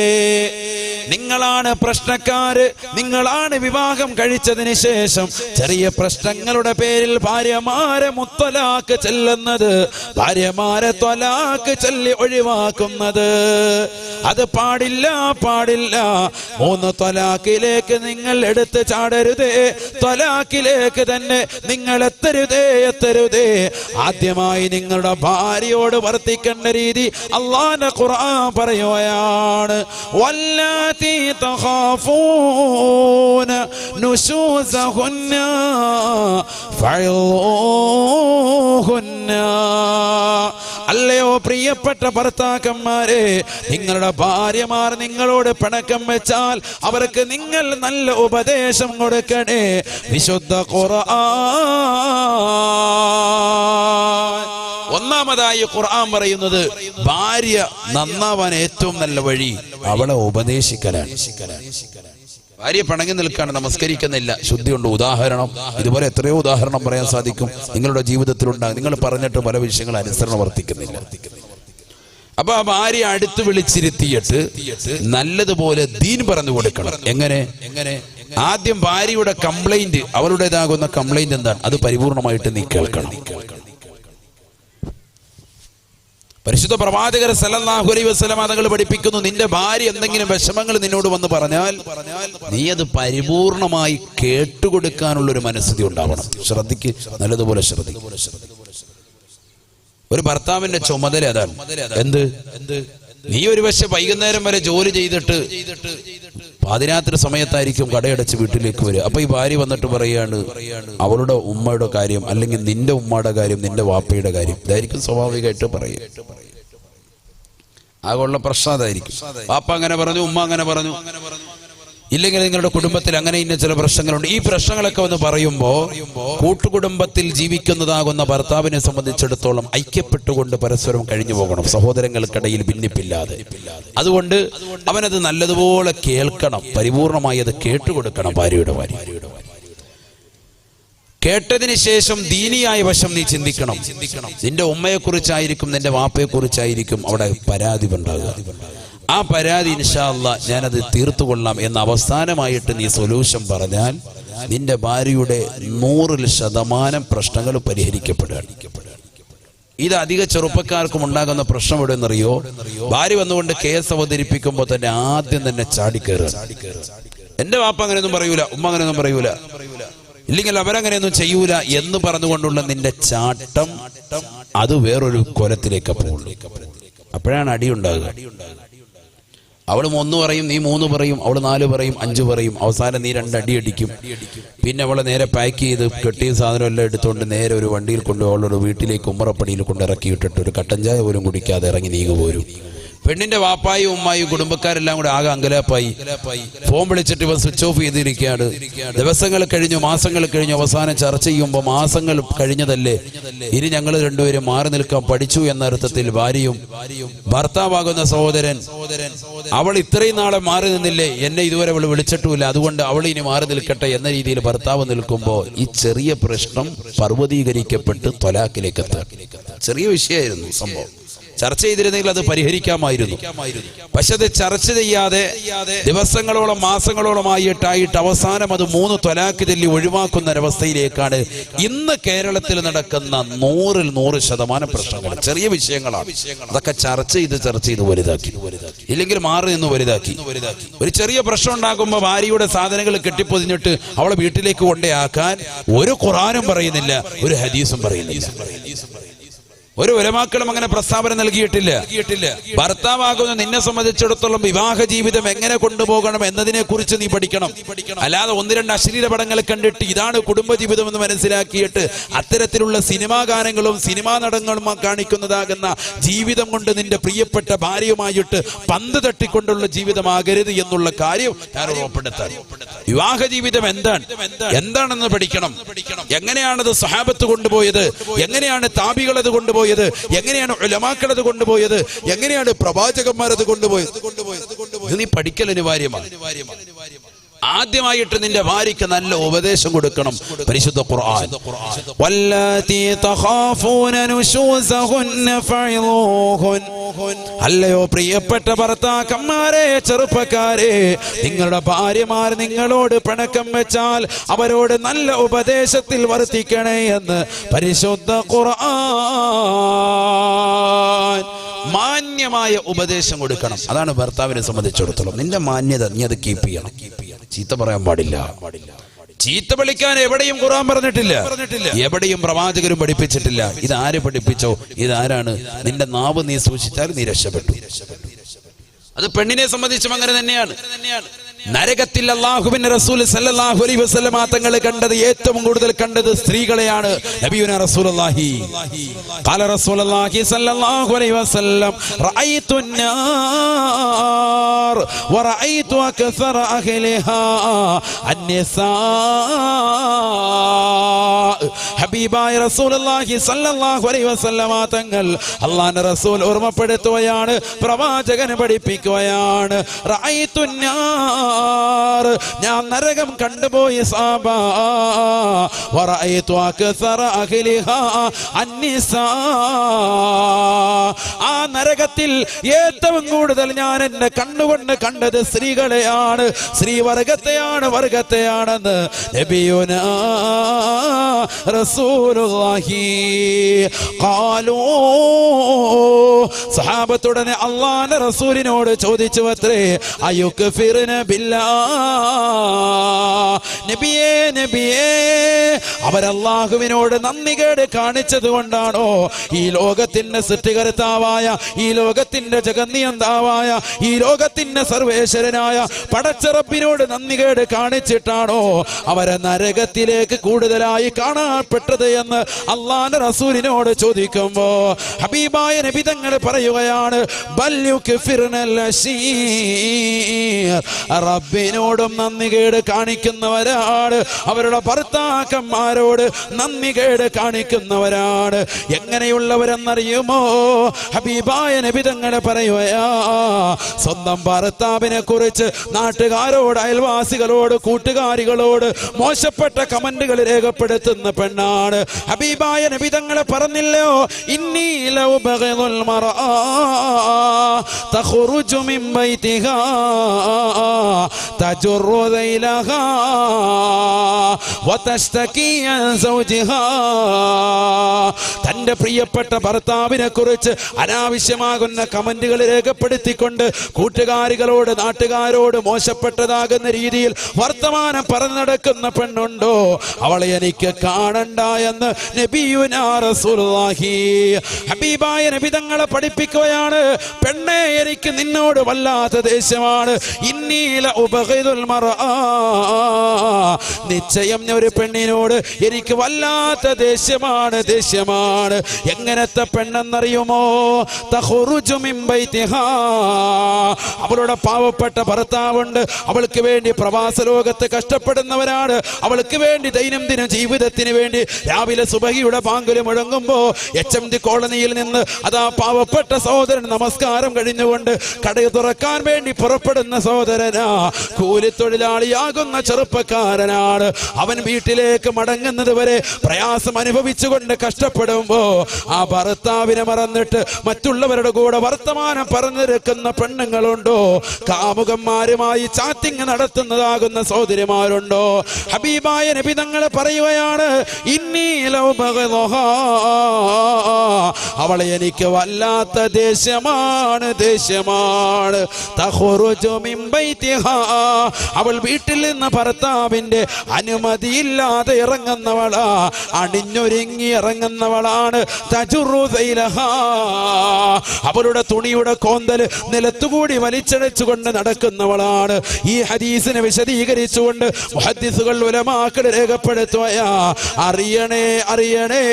നിങ്ങളാണ് പ്രശ്നക്കാര്. നിങ്ങളാണ് വിവാഹം കഴിച്ചതിന് ശേഷം ചെറിയ പ്രശ്നങ്ങളുടെ പേരിൽ ഭാര്യമാരെ മുത്തലാക്ക് ചെല്ലുന്നത്, ഭാര്യമാരെ ത്വലാക്ക് ചൊല്ലി ഒഴിവാക്കുന്നത്. അത് പാടില്ല, പാടില്ല. 3 ത്വലാക്കിലേക്ക് നിങ്ങൾ എടുത്ത് ചാടരുതേ. ത്വലാക്കിലേക്ക് തന്നെ നിങ്ങൾ എത്തരുതേ, എത്തരുതേ. ആദ്യമായി നിങ്ങളുടെ ഭാര്യയോട് വർത്തിക്കേണ്ട രീതി അല്ലാഹുവിന്റെ ഖുർആൻ പറയുകയാണ്. വല്ലാത്തി തഖാഫൂന നുശൂസഹുന്ന ഫഅദൂഹുന്ന. അല്ലയോ പ്രിയപ്പെട്ട ഭർത്താക്കന്മാരെ, നിങ്ങളുടെ ഭാര്യമാർ നിങ്ങളോട് പിണക്കം വെച്ചാൽ അവർക്ക് നിങ്ങൾ നല്ല ഉപദേശം കൊടുക്കണേ. വിശുദ്ധ ഖുർആൻ ഒന്നാമതായി ഖുർആൻ പറയുന്നത് ഭാര്യ നന്നാവാൻ ഏറ്റവും നല്ല വഴി അവളെ ഉപദേശിക്കലാണ്. ഭാര്യ പിണങ്ങി നിൽക്കാണ്, നമസ്കരിക്കുന്നില്ല, ശുദ്ധിയുണ്ട്. ഉദാഹരണം ഇതുപോലെ എത്രയോ ഉദാഹരണം പറയാൻ സാധിക്കും. നിങ്ങളുടെ ജീവിതത്തിലുണ്ടാകും. നിങ്ങൾ പറഞ്ഞിട്ട് പല വിഷയങ്ങൾ അനുസരണം വർത്തിക്കുന്നില്ല. അപ്പൊ ആ ഭാര്യ അടുത്ത് വിളിച്ചിരുത്തിയിട്ട് നല്ലതുപോലെ ദീൻ പറഞ്ഞു കൊടുക്കണം. എങ്ങനെ? ആദ്യം ഭാര്യയുടെ കംപ്ലൈന്റ്, അവളുടേതാകുന്ന കംപ്ലൈന്റ് എന്താണ്, അത് പരിപൂർണമായിട്ട് നീ കേൾക്കണം. പരിശുദ്ധ പ്രവാചകർ സല്ലല്ലാഹു അലൈഹി വസല്ലം തങ്ങൾ പഠിപ്പിക്കുന്നു, നിന്റെ ഭാര്യ എന്തെങ്കിലും വിഷമങ്ങൾ നിന്നോട് വന്ന് പറഞ്ഞാൽ നീ അത് പരിപൂർണമായി കേട്ടുകൊടുക്കാനുള്ള ഒരു മനസ്ഥിതി ഉണ്ടാവണം. ശ്രദ്ധിക്ക്, നല്ലതുപോലെ ശ്രദ്ധിക്കും. ഒരു ഭർത്താവിന്റെ ചുമതല അതാണ്. എന്ത്? നീ ഒരു പക്ഷെ വൈകുന്നേരം വരെ ജോലി ചെയ്തിട്ട് പാതിരാത്രി സമയത്തായിരിക്കും കടയടച്ച് വീട്ടിലേക്ക് വരിക. അപ്പൊ ഈ ഭാര്യ വന്നിട്ട് പറയാണ് അവളുടെ ഉമ്മയുടെ കാര്യം, അല്ലെങ്കിൽ നിന്റെ ഉമ്മയുടെ കാര്യം, നിന്റെ വാപ്പയുടെ കാര്യം. ഇതായിരിക്കും സ്വാഭാവികമായിട്ട് പറയുക. ആകെയുള്ള പ്രശ്നം അതായിരിക്കും. വാപ്പ അങ്ങനെ പറഞ്ഞു, ഉമ്മ അങ്ങനെ പറഞ്ഞു, ഇല്ലെങ്കിൽ നിങ്ങളുടെ കുടുംബത്തിൽ അങ്ങനെ ഇന്ന ചില പ്രശ്നങ്ങളുണ്ട്. ഈ പ്രശ്നങ്ങളൊക്കെ വന്ന് പറയുമ്പോ കൂട്ടുകുടുംബത്തിൽ ജീവിക്കുന്നതാകുന്ന ഭർത്താവിനെ സംബന്ധിച്ചിടത്തോളം ഐക്യപ്പെട്ടുകൊണ്ട് പരസ്പരം കഴിഞ്ഞു പോകണം, സഹോദരങ്ങൾക്കിടയിൽ ഭിന്നിപ്പില്ലാതെ. അതുകൊണ്ട് അവനത് നല്ലതുപോലെ കേൾക്കണം, പരിപൂർണമായി അത് കേട്ടുകൊടുക്കണം. ഭാര്യയുടെ കേട്ടതിന് ശേഷം ദീനിയായ വശം നീ ചിന്തിക്കണം. നിന്റെ ഉമ്മയെക്കുറിച്ചായിരിക്കും, നിന്റെ വാപ്പയെക്കുറിച്ചായിരിക്കും അവിടെ പരാതി ഉണ്ടാകുക. ആ പരാതി ഇൻഷാ അല്ലാഹ് ഞാനത് തീർത്തുകൊള്ളാം എന്ന അവസാനമായിട്ട് നീ സൊല്യൂഷൻ പറഞ്ഞാൽ നിന്റെ ഭാര്യയുടെ 100% പ്രശ്നങ്ങൾ പരിഹരിക്കപ്പെടുകയാണ്. ഇത് അധിക ചെറുപ്പക്കാർക്കും ഉണ്ടാകുന്ന പ്രശ്നം എവിടെയെന്നറിയോ? ഭാര്യ വന്നുകൊണ്ട് കേസ് അവതരിപ്പിക്കുമ്പോൾ തന്നെ ആദ്യം തന്നെ ചാടിക്കയറുക. എന്റെ വാപ്പ അങ്ങനെയൊന്നും പറയൂല, ഉമ്മ അങ്ങനെയൊന്നും പറയൂല, ഇല്ലെങ്കിൽ അവരങ്ങനെയൊന്നും ചെയ്യൂല എന്ന് പറഞ്ഞുകൊണ്ടുള്ള നിന്റെ ചാട്ടം അത് വേറൊരു കൊലത്തിലേക്ക് പോകുള്ളൂ. അപ്പോഴാണ് അടിയുണ്ടാകുക. അവൾ 1 പറയും, നീ 3 പറയും, അവൾ 4 പറയും, 5 പറയും, അവസാനം നീ 2 അടി അടിക്കും. പിന്നെ അവളെ നേരെ പാക്ക് ചെയ്ത് കെട്ടിയ സാധനം എല്ലാം എടുത്തുകൊണ്ട് നേരെ ഒരു വണ്ടിയിൽ കൊണ്ട് അവളൊരു വീട്ടിലേക്ക് ഉമ്മറപ്പടിയിൽ കൊണ്ട് ഇറക്കിയിട്ടിട്ട് ഒരു കട്ടൻ ചായ പോലും കുടിക്കാതെ ഇറങ്ങി നീങ്ങു പോരും. പെണ്ണിന്റെ വാപ്പായും ഉമ്മായും കുടുംബക്കാരെല്ലാം കൂടെ ആകെ അങ്കലാപ്പായി. ഫോൺ വിളിച്ചിട്ട് ഇവ സ്വിച്ച് ഓഫ് ചെയ്തിരിക്കുകയാണ്. ദിവസങ്ങൾ കഴിഞ്ഞു, മാസങ്ങൾ കഴിഞ്ഞു. അവസാനം ചർച്ച ചെയ്യുമ്പോൾ മാസങ്ങൾ കഴിഞ്ഞതല്ലേ, ഇനി ഞങ്ങൾ രണ്ടുപേരും മാറി നിൽക്കാൻ പഠിച്ചു എന്ന അർത്ഥത്തിൽ ഭാര്യയും ഭർത്താവാകുന്ന സഹോദരൻ അവൾ ഇത്രയും നാളെ മാറി നിന്നില്ലേ, എന്നെ ഇതുവരെ അവൾ വിളിച്ചിട്ടുമില്ല, അതുകൊണ്ട് അവൾ ഇനി മാറി നിൽക്കട്ടെ എന്ന രീതിയിൽ ഭർത്താവ് നിൽക്കുമ്പോൾ ഈ ചെറിയ പ്രശ്നം പർവ്വതീകരിക്കപ്പെട്ട് ത്വലാഖിലേക്ക് എത്താം. ചെറിയ വിഷയമായിരുന്നു സംഭവം. ചർച്ച ചെയ്തിരുന്നെങ്കിൽ അത് പരിഹരിക്കാമായിരുന്നു. പക്ഷെ അത് ചർച്ച ചെയ്യാതെ ദിവസങ്ങളോളം മാസങ്ങളോളമായിട്ടായിട്ട് അവസാനം അത് 3 ത്വലാഖ് ചൊല്ലി ഒഴിവാക്കുന്ന ഒരവസ്ഥയിലേക്കാണ് ഇന്ന് കേരളത്തിൽ നടക്കുന്ന 100% പ്രശ്നങ്ങൾ. ചെറിയ വിഷയങ്ങളാണ്, അതൊക്കെ ചർച്ച ചെയ്ത് വലുതാക്കി, ഇല്ലെങ്കിൽ മാറി നിന്ന് വലുതാക്കി. ഒരു ചെറിയ പ്രശ്നം ഉണ്ടാകുമ്പോൾ ഭാര്യയുടെ സാധനങ്ങൾ കെട്ടിപ്പൊതിഞ്ഞിട്ട് അവളെ വീട്ടിലേക്ക് കൊണ്ടേയാക്കാൻ ഒരു ഖുർആനും പറയുന്നില്ല, ഒരു ഹദീസും പറയുന്നില്ല. ഒരു ഉലമാക്കളും അങ്ങനെ പ്രസ്താവന നൽകിയിട്ടില്ല. ഭർത്താവാകുന്ന നിന്നെ സംബന്ധിച്ചിടത്തോളം വിവാഹ ജീവിതം എങ്ങനെ കൊണ്ടുപോകണം എന്നതിനെ കുറിച്ച് നീ പഠിക്കണം. അല്ലാതെ 1-2 അശ്ലീല പടങ്ങൾ കണ്ടിട്ട് ഇതാണ് കുടുംബജീവിതം എന്ന് മനസ്സിലാക്കിയിട്ട് അത്തരത്തിലുള്ള സിനിമാ ഗാനങ്ങളും സിനിമാ നടങ്ങളും കാണിക്കുന്നതാകുന്ന ജീവിതം കൊണ്ട് നിന്റെ പ്രിയപ്പെട്ട ഭാര്യയുമായിട്ട് പന്ത് തട്ടിക്കൊണ്ടുള്ള ജീവിതമാകരുത് എന്നുള്ള കാര്യം ഞാൻ ഉറപ്പെടുത്താൻ. വിവാഹ ജീവിതം എന്താണെന്ന് പഠിക്കണം. എങ്ങനെയാണത് സഹാബത്ത് കൊണ്ടുപോയത്, എങ്ങനെയാണ് താബികൾ അത് കൊണ്ടുപോയത്, എങ്ങനെയാണ് ഉലമാക്കൾ അത് കൊണ്ടുപോയത്, എങ്ങനെയാണ് പ്രവാചകന്മാരത് കൊണ്ടുപോയത്, ഇത് നീ പഠിക്കൽ അനിവാര്യമാണ്. ആദ്യമായിട്ട് നിന്റെ ഭാര്യയ്ക്ക് നല്ല ഉപദേശം കൊടുക്കണം. പരിശുദ്ധ ഖുർആൻ, വല്ലാതി തഖാഫൂന നുശൂസഹുന്ന ഫഇളൂഹുൻ, അല്ലയോ പ്രിയപ്പെട്ട ഭർത്താക്കന്മാരെ, ചെറുപ്പക്കാരെ, നിങ്ങളുടെ ഭാര്യമാർ നിങ്ങളോട് പിണക്കം വെച്ചാൽ അവരോട് നല്ല ഉപദേശത്തിൽ വർത്തിക്കണേ എന്ന് പരിശുദ്ധ ഖുർആൻ. മാന്യമായ ഉപദേശം കൊടുക്കണം. അതാണ് ഭർത്താവിനെ സംബന്ധിച്ചിടത്തോളം. നിന്റെ മാന്യത നീ അത് കീപ്പ് ചെയ്യണം. ചീത്ത പറയാൻ പാടില്ല. ചീത്ത വിളിക്കാൻ എവിടെയും ഖുർആൻ പറഞ്ഞിട്ടില്ല, എവിടെയും പ്രവാചകരും പഠിപ്പിച്ചിട്ടില്ല. ഇതാര് പഠിപ്പിച്ചോ? ഇതാരാണ്? നിന്റെ നാവ് നീ സൂക്ഷിച്ചാൽ നീ രക്ഷപ്പെട്ടു. അത് പെണ്ണിനെ സംബന്ധിച്ചും അങ്ങനെ തന്നെയാണ്. നരകത്തിൽ അല്ലാഹുവിന്റെ റസൂൽ സല്ലല്ലാഹു അലൈഹി വസല്ലം തങ്ങൾ കണ്ടത്, ഏറ്റവും കൂടുതൽ കണ്ടത് സ്ത്രീകളെയാണ്. നബിയുനാ റസൂലുള്ളാഹി ഖാല റസൂലുള്ളാഹി സല്ലല്ലാഹു അലൈഹി വസല്ലം റഅയ്തു النار ورأيت أكثر أهلها النساء. ഹബീബായ റസൂലുള്ളാഹി സല്ലല്ലാഹു അലൈഹി വസല്ലം തങ്ങൾ അല്ലാഹുവിന്റെ റസൂൽ ഓർമ്മപ്പെടുത്തുകയാണ്, പ്രവാചകൻ പഠിപ്പിക്കുകയാണ്. റഅയ്തു النار, ഞാൻ നരകം കണ്ടുപോയി സാബ. വറഅയ്തു അക്സറ അഹ്ലിഹാ അന്നിസാ, ആ നരകത്തിൽ ഏറ്റവും കൂടുതൽ ഞാൻ എന്നെ കണ്ണുകൊണ്ട് കണ്ടത് സ്ത്രീകളെയാണ്, വർഗത്തെയാണെന്ന് നബിയുനാ റസൂലുള്ളാഹി. ഖാലൂ, സഹാബത്തുടനെ അല്ലാഹുവിന്റെ റസൂലിനോട് ചോദിച്ചു അത്രേ, അയുക്ഫിർന നബിയേ, അവരല്ലാഹുവിനോട് നന്ദികേട് കാണിച്ചത് കൊണ്ടാണോ ഈ ലോകത്തിന്റെ സൃഷ്ടികർത്താവായ, ഈ ലോകത്തിന്റെ ജഗന്നിയന്താവായ, ഈ ലോകത്തിന്റെ സർവേശ്വരനായ പടച്ചറപ്പിനോട് നന്ദികേട് കാണിച്ചിട്ടാണോ അവരെ നരകത്തിലേക്ക് കൂടുതലായി കാണപ്പെട്ടത് എന്ന് അല്ലാഹുവിന്റെ റസൂലിനോട് ചോദിക്കുമ്പോ ഹബീബായ നബി തങ്ങൾ പറയുകയാണ്, റബ്ബിനോടും നന്ദികേട് കാണിക്കുന്നവരാണ്, അവരുടെ ഭർത്താക്കന്മാരോട് നന്ദികേട് കാണിക്കുന്നവരാണ്. എങ്ങനെയുള്ളവരെന്നറിയുമോ? ഹബീബായ നബി തങ്ങൾ പറയുകയാ, സ്വന്തം ഭർത്താവിനെ കുറിച്ച് നാട്ടുകാരോട്, അയൽവാസികളോട്, കൂട്ടുകാരികളോട് മോശപ്പെട്ട കമന്റുകൾ രേഖപ്പെടുത്തുന്ന പെണ്ണാണ്. ഹബീബായ നബി തങ്ങൾ പറഞ്ഞില്ലയോ, ഇന്നി ലൗ ബഗദുൽ മർആ തഖറുജു മിൻ ബൈതിഹാ തജറു ദൈലഹാ വതസ്തകി അൻ സൗജിഹാ. തന്റെ പ്രിയപ്പെട്ട ഭർത്താവിനെ കുറിച്ച് അനാവശ്യമാകുന്ന കമന്റുകൾ രേഖപ്പെടുത്തിക്കൊണ്ട് കൂട്ടുകാരികളോട്, നാട്ടുകാരോട് മോശപ്പെട്ടതാകുന്ന രീതിയിൽ വർത്തമാനം പറഞ്ഞു നടക്കുന്ന പെണ്ണുണ്ടോ, അവളെ എനിക്ക് കാണണ്ട എന്ന് നബിയുനാ റസൂലുള്ളാഹി. ഹബീബായ നബി തങ്ങളെ പഠിപ്പിക്കുകയാണ്, പെണ്ണേ, എനിക്ക് നിന്നോട് വല്ലാത്ത ദേഷ്യമാണ്. ഇന്നീല ഉബഗിദുൽ മർആ, നിശ്ചയം ഒരു പെണ്ണിനോട് എനിക്ക് വല്ലാത്ത ദേഷ്യമാണ്. എങ്ങനത്തെ പെണ്ണെന്നറിയുമോ? തഖറുജു മിൻ ബൈതിഹാ, അവളുടെ പാവപ്പെട്ട ഭർത്താവുണ്ട്, അവൾക്ക് വേണ്ടി പ്രവാസ ലോകത്ത് കഷ്ടപ്പെടുന്നവരാണ്, അവൾക്ക് വേണ്ടി ദൈനംദിന ജീവിതത്തിന് വേണ്ടി രാവിലെ സുബഹിയുടെ ബാങ്ക് മുഴങ്ങുമ്പോ HMD കോളനിയിൽ നിന്ന് അതാ പാവപ്പെട്ട പാവപ്പെട്ട സഹോദരൻ നമസ്കാരം കഴിഞ്ഞുകൊണ്ട് കട തുറക്കാൻ വേണ്ടി പുറപ്പെടുന്ന സഹോദരനാ, കൂലിത്തൊഴിലാളിയാകുന്ന ചെറുപ്പക്കാരനാണ്. അവൻ വീട്ടിലേക്ക് മടങ്ങുന്നത് വരെ പ്രയാസം അനുഭവിച്ചുകൊണ്ട് കഷ്ടപ്പെടുമ്പോ ആ ഭർത്താവിനെ മറന്നിട്ട് മറ്റുള്ളവരുടെ കൂടെ വർത്തമാനം പറഞ്ഞിരിക്കുന്ന പെണ്ണുങ്ങളുണ്ടോ? കാമുകന്മാരുമായി ചാറ്റിംഗ് നടത്തുന്നതാകുന്ന സഹോദരിമാരുണ്ടോ? ഹബീബായ നബി തങ്ങൾ പറയുകയാണ്, അവളെ എനിക്ക് വല്ലാത്ത ദേഷ്യമാണ്. അവൾ വീട്ടിൽ നിന്ന് ഭർത്താവിന്റെ അനുമതിയില്ലാതെ ഇറങ്ങുന്നവളാ, അണിഞ്ഞൊരുങ്ങി ഇറങ്ങുന്നവളാണ്. അവളുടെ തുണിയുടെ കോന്തൽ നിലത്തുകൂടി വലിച്ചടച്ചുകൊണ്ട് നടക്കുന്നവളാണ്. ഈ ഹദീസിനെ വിശദീകരിച്ചുകൊണ്ട് മുഹദ്ദിസുകൾ ഉലമാക്കൾ രേഖപ്പെടുത്തുകയാ, അറിയണേ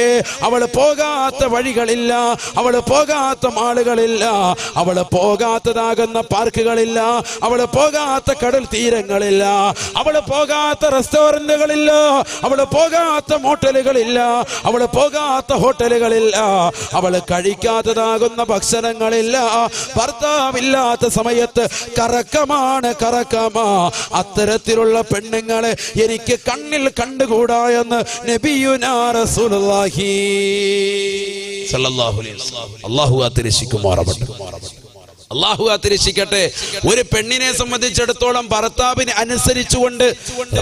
അവള് പോകാത്ത വഴികളില്ല, അവള് പോകാത്ത മാളുകളില്ല, അവള് പോകാത്തതാകുന്ന പാർക്കുകളില്ല, അവള് പോകാത്ത കടൽ തീരങ്ങളില്ല, അവള് പോകാത്ത റെസ്റ്റോറന്റുകളില്ല, അവള് പോകാത്ത മോട്ടലുകളില്ല, അവള് പോകാത്ത ഹോട്ടലുകളില്ല, അവള് കഴിക്കാത്തതാകുന്ന ഭക്ഷണങ്ങളില്ല. ഭർത്താവില്ലാത്ത സമയത്ത് കറക്കമാണ്. അത്തരത്തിലുള്ള പെണ്ണുങ്ങളെ എനിക്ക് കണ്ണിൽ കണ്ടുകൂടാ എന്ന് നബിയുനാ റസൂലുള്ളാഹി സല്ലല്ലാഹു അലൈഹി വസല്ലം. അല്ലാഹു കാത്തിരക്ഷിക്കുമാറാവട്ടെ. അല്ലാഹു കാത്തിരക്ഷിക്കട്ടെ. ഒരു പെണ്ണിനെ സംബന്ധിച്ചിടത്തോളം ഭർത്താവിനെ അനുസരിച്ചുകൊണ്ട്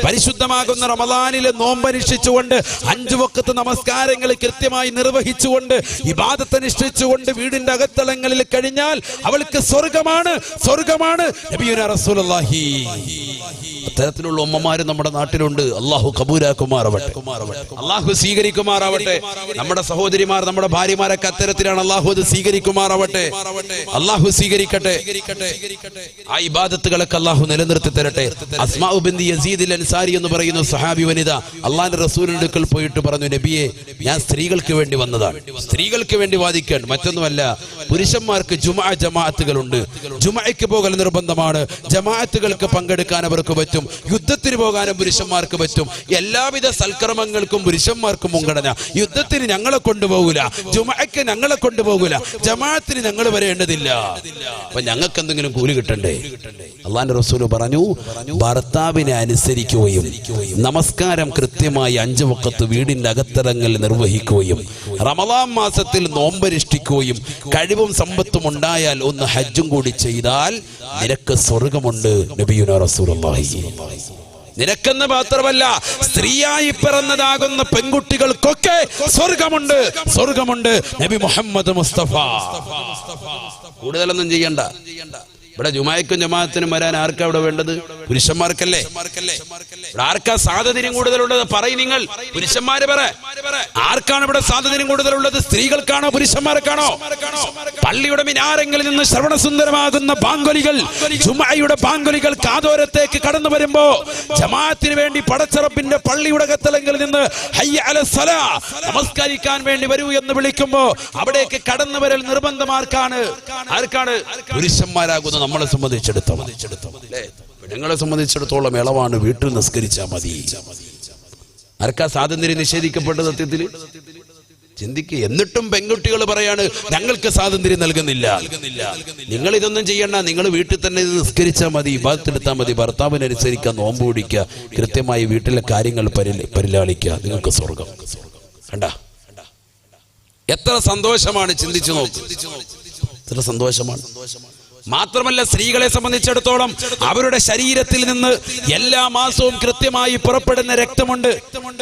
പരിശുദ്ധമാകുന്ന റമദാനിലെ നോമ്പനുഷ്ഠിച്ചുകൊണ്ട് 5 വഖത്ത് നമസ്കാരങ്ങൾ കൃത്യമായി നിർവഹിച്ചുകൊണ്ട് ഇബാദത്ത് അനുഷ്ഠിച്ചുകൊണ്ട് വീടിന്റെ അകത്തളങ്ങളിൽ കഴിഞ്ഞാൽ അവൾക്ക് സ്വർഗമാണ് നബിയുനാ റസൂലുള്ളാഹി. അത്തരത്തിലുള്ള ഉമ്മമാര് നമ്മുടെ നാട്ടിലുണ്ട്. അല്ലാഹു കബൂലാക്കുമാറാവട്ടെ, അല്ലാഹു സ്വീകരിക്കുമാറാവട്ടെ. നമ്മുടെ സഹോദരിമാർ, നമ്മുടെ ഭാര്യമാരൊക്കെ അത്തരത്തിലാണ്. അല്ലാഹു അത് സ്വീകരിക്കുമാറാവട്ടെ, അല്ലാഹു സ്വീകരിക്കട്ടെ. ആ ഇബാദത്തുകളൊക്കെ അല്ലാഹു നിലനിർത്തി തരട്ടെ. അസ്മാഉ ബിൻത് യസീദ് അൽ-അൻസാരി എന്ന് പറയുന്ന സ്വഹാബി വനിത അല്ലാഹുവിന്റെ റസൂലിന്റെ അടുക്കൽ പോയിട്ട് പറഞ്ഞു, നബിയെ, ഞാൻ സ്ത്രീകൾക്ക് വേണ്ടി വന്നതാണ്, സ്ത്രീകൾക്ക് വേണ്ടി വാദിക്കാൻ, മറ്റൊന്നുമല്ല. പുരുഷന്മാർക്ക് ജുമുഅ ജമാഅത്തുകളുണ്ട്, ജുമുഅയ്ക്ക് പോകൽ നിർബന്ധമാണ്, ജമാഅത്തുകൾക്ക് പങ്കെടുക്കാൻ അവർക്ക് പറ്റും, യുദ്ധത്തിന് പോകാനും പുരുഷന്മാർക്ക് പറ്റും, എല്ലാവിധ സൽക്കർമ്മങ്ങൾക്കും പുരുഷന്മാർക്ക് മുൻഗണന. യുദ്ധത്തിന് ഞങ്ങളെ കൊണ്ടുപോകൂല, ജുമുഅയ്ക്ക് ഞങ്ങളെ കൊണ്ടുപോകൂല, ജമാഅത്തിന് ഞങ്ങൾ വരേണ്ടതില്ല. അപ്പൊ ഞങ്ങൾക്ക് എന്തെങ്കിലും കൂലി കിട്ടണ്ടേ? അല്ലാഹുവിന്റെ റസൂല് പറഞ്ഞു, ഭർത്താവിനെ അനുസരിക്കുകയും നമസ്കാരം കൃത്യമായി 5 വഖത്ത് വീടിന്റെ അകത്തളങ്ങൾ നിർവഹിക്കുകയും റമദാൻ മാസത്തിൽ നോമ്പനുഷ്ഠിക്കുകയും കഴിവും സമ്പത്തും ഉണ്ടായാൽ ഒന്ന് ഹജ്ജും കൂടി ചെയ്താൽ നിനക്ക് സ്വർഗമുണ്ട് നബിയുനാ റസൂലുള്ളാഹി. നിനക്കെന്ന് മാത്രമല്ല, സ്ത്രീയായി പിറന്നതാകുന്ന പെൺകുട്ടികൾക്കൊക്കെ സ്വർഗമുണ്ട് നബി മുഹമ്മദ് മുസ്തഫ. കൂടുതലൊന്നും ചെയ്യണ്ട. ഇവിടെ ജുമായ്ക്കും ജമാഅത്തിനും വരാൻ ആർക്കാ ഇവിടെ വേണ്ടത്? പുരുഷന്മാർക്കല്ലേ? ഇവിടെ ആർക്കാ സാധ്യതയും കൂടുതലുള്ളത്? പറയും നിങ്ങൾ, പുരുഷന്മാര് പറ. ആർക്കാണ് ഇവിടെ സാധ്യതയും കൂടുതലുള്ളത്? സ്ത്രീകൾക്കാണോ പുരുഷന്മാർക്കാണോ? പള്ളിയുടെ മിനാരങ്ങളിൽ നിന്ന് ശ്രവണസുന്ദരമാകുന്ന ബാങ്കൊലികൾ, ജുമായുടെ ബാങ്കൊലികൾ കാതോരത്തേക്ക് കടന്നു വരുമ്പോ ജമാഅത്തിന് വേണ്ടി പടച്ചറപ്പിന്റെ പള്ളിയുടെ കത്തലങ്ങളിൽ നിന്ന് ഹയ്യ അലസ്സലാ, നമസ്കരിക്കാൻ വേണ്ടി വരൂ എന്ന് വിളിക്കുമ്പോ അവിടേക്ക് കടന്നു വരൽ നിർബന്ധമാർക്കാണ്? പുരുഷന്മാരാകുന്ന നമ്മളെ സംബന്ധിച്ചിടത്തോളം. പെണ്ണുങ്ങളെ സംബന്ധിച്ചിടത്തോളം ഇളവാണ്, വീട്ടിൽ നിസ്കരിച്ചാൽ മതി. ആർക്കാ സ്വാതന്ത്ര്യം നിഷേധിക്കപ്പെട്ടത്? സത്യത്തിൽ ചിന്തിക്കുക. എന്നിട്ടും പെൺകുട്ടികൾ പറയാണ് ഞങ്ങൾക്ക് സ്വാതന്ത്ര്യം നൽകുന്നില്ല. നിങ്ങൾ ഇതൊന്നും ചെയ്യണ്ട, നിങ്ങൾ വീട്ടിൽ തന്നെ ഇത് നിസ്കരിച്ചാൽ മതി, ഇബാദത്തെടുത്താൽ മതി, ഭർത്താവിനനുസരിക്കുക, നോമ്പ് പിടിക്കുക, കൃത്യമായി വീട്ടിലെ കാര്യങ്ങൾ പരിലാളിക്കുക, നിങ്ങൾക്ക് സ്വർഗം. കണ്ട എത്ര സന്തോഷമാണ്, ചിന്തിച്ചു നോക്ക്, എത്ര സന്തോഷമാണ്. മാത്രമല്ല, സ്ത്രീകളെ സംബന്ധിച്ചിടത്തോളം അവരുടെ ശരീരത്തിൽ നിന്ന് എല്ലാ മാസവും കൃത്യമായി പുറപ്പെടുന്ന രക്തമുണ്ട്,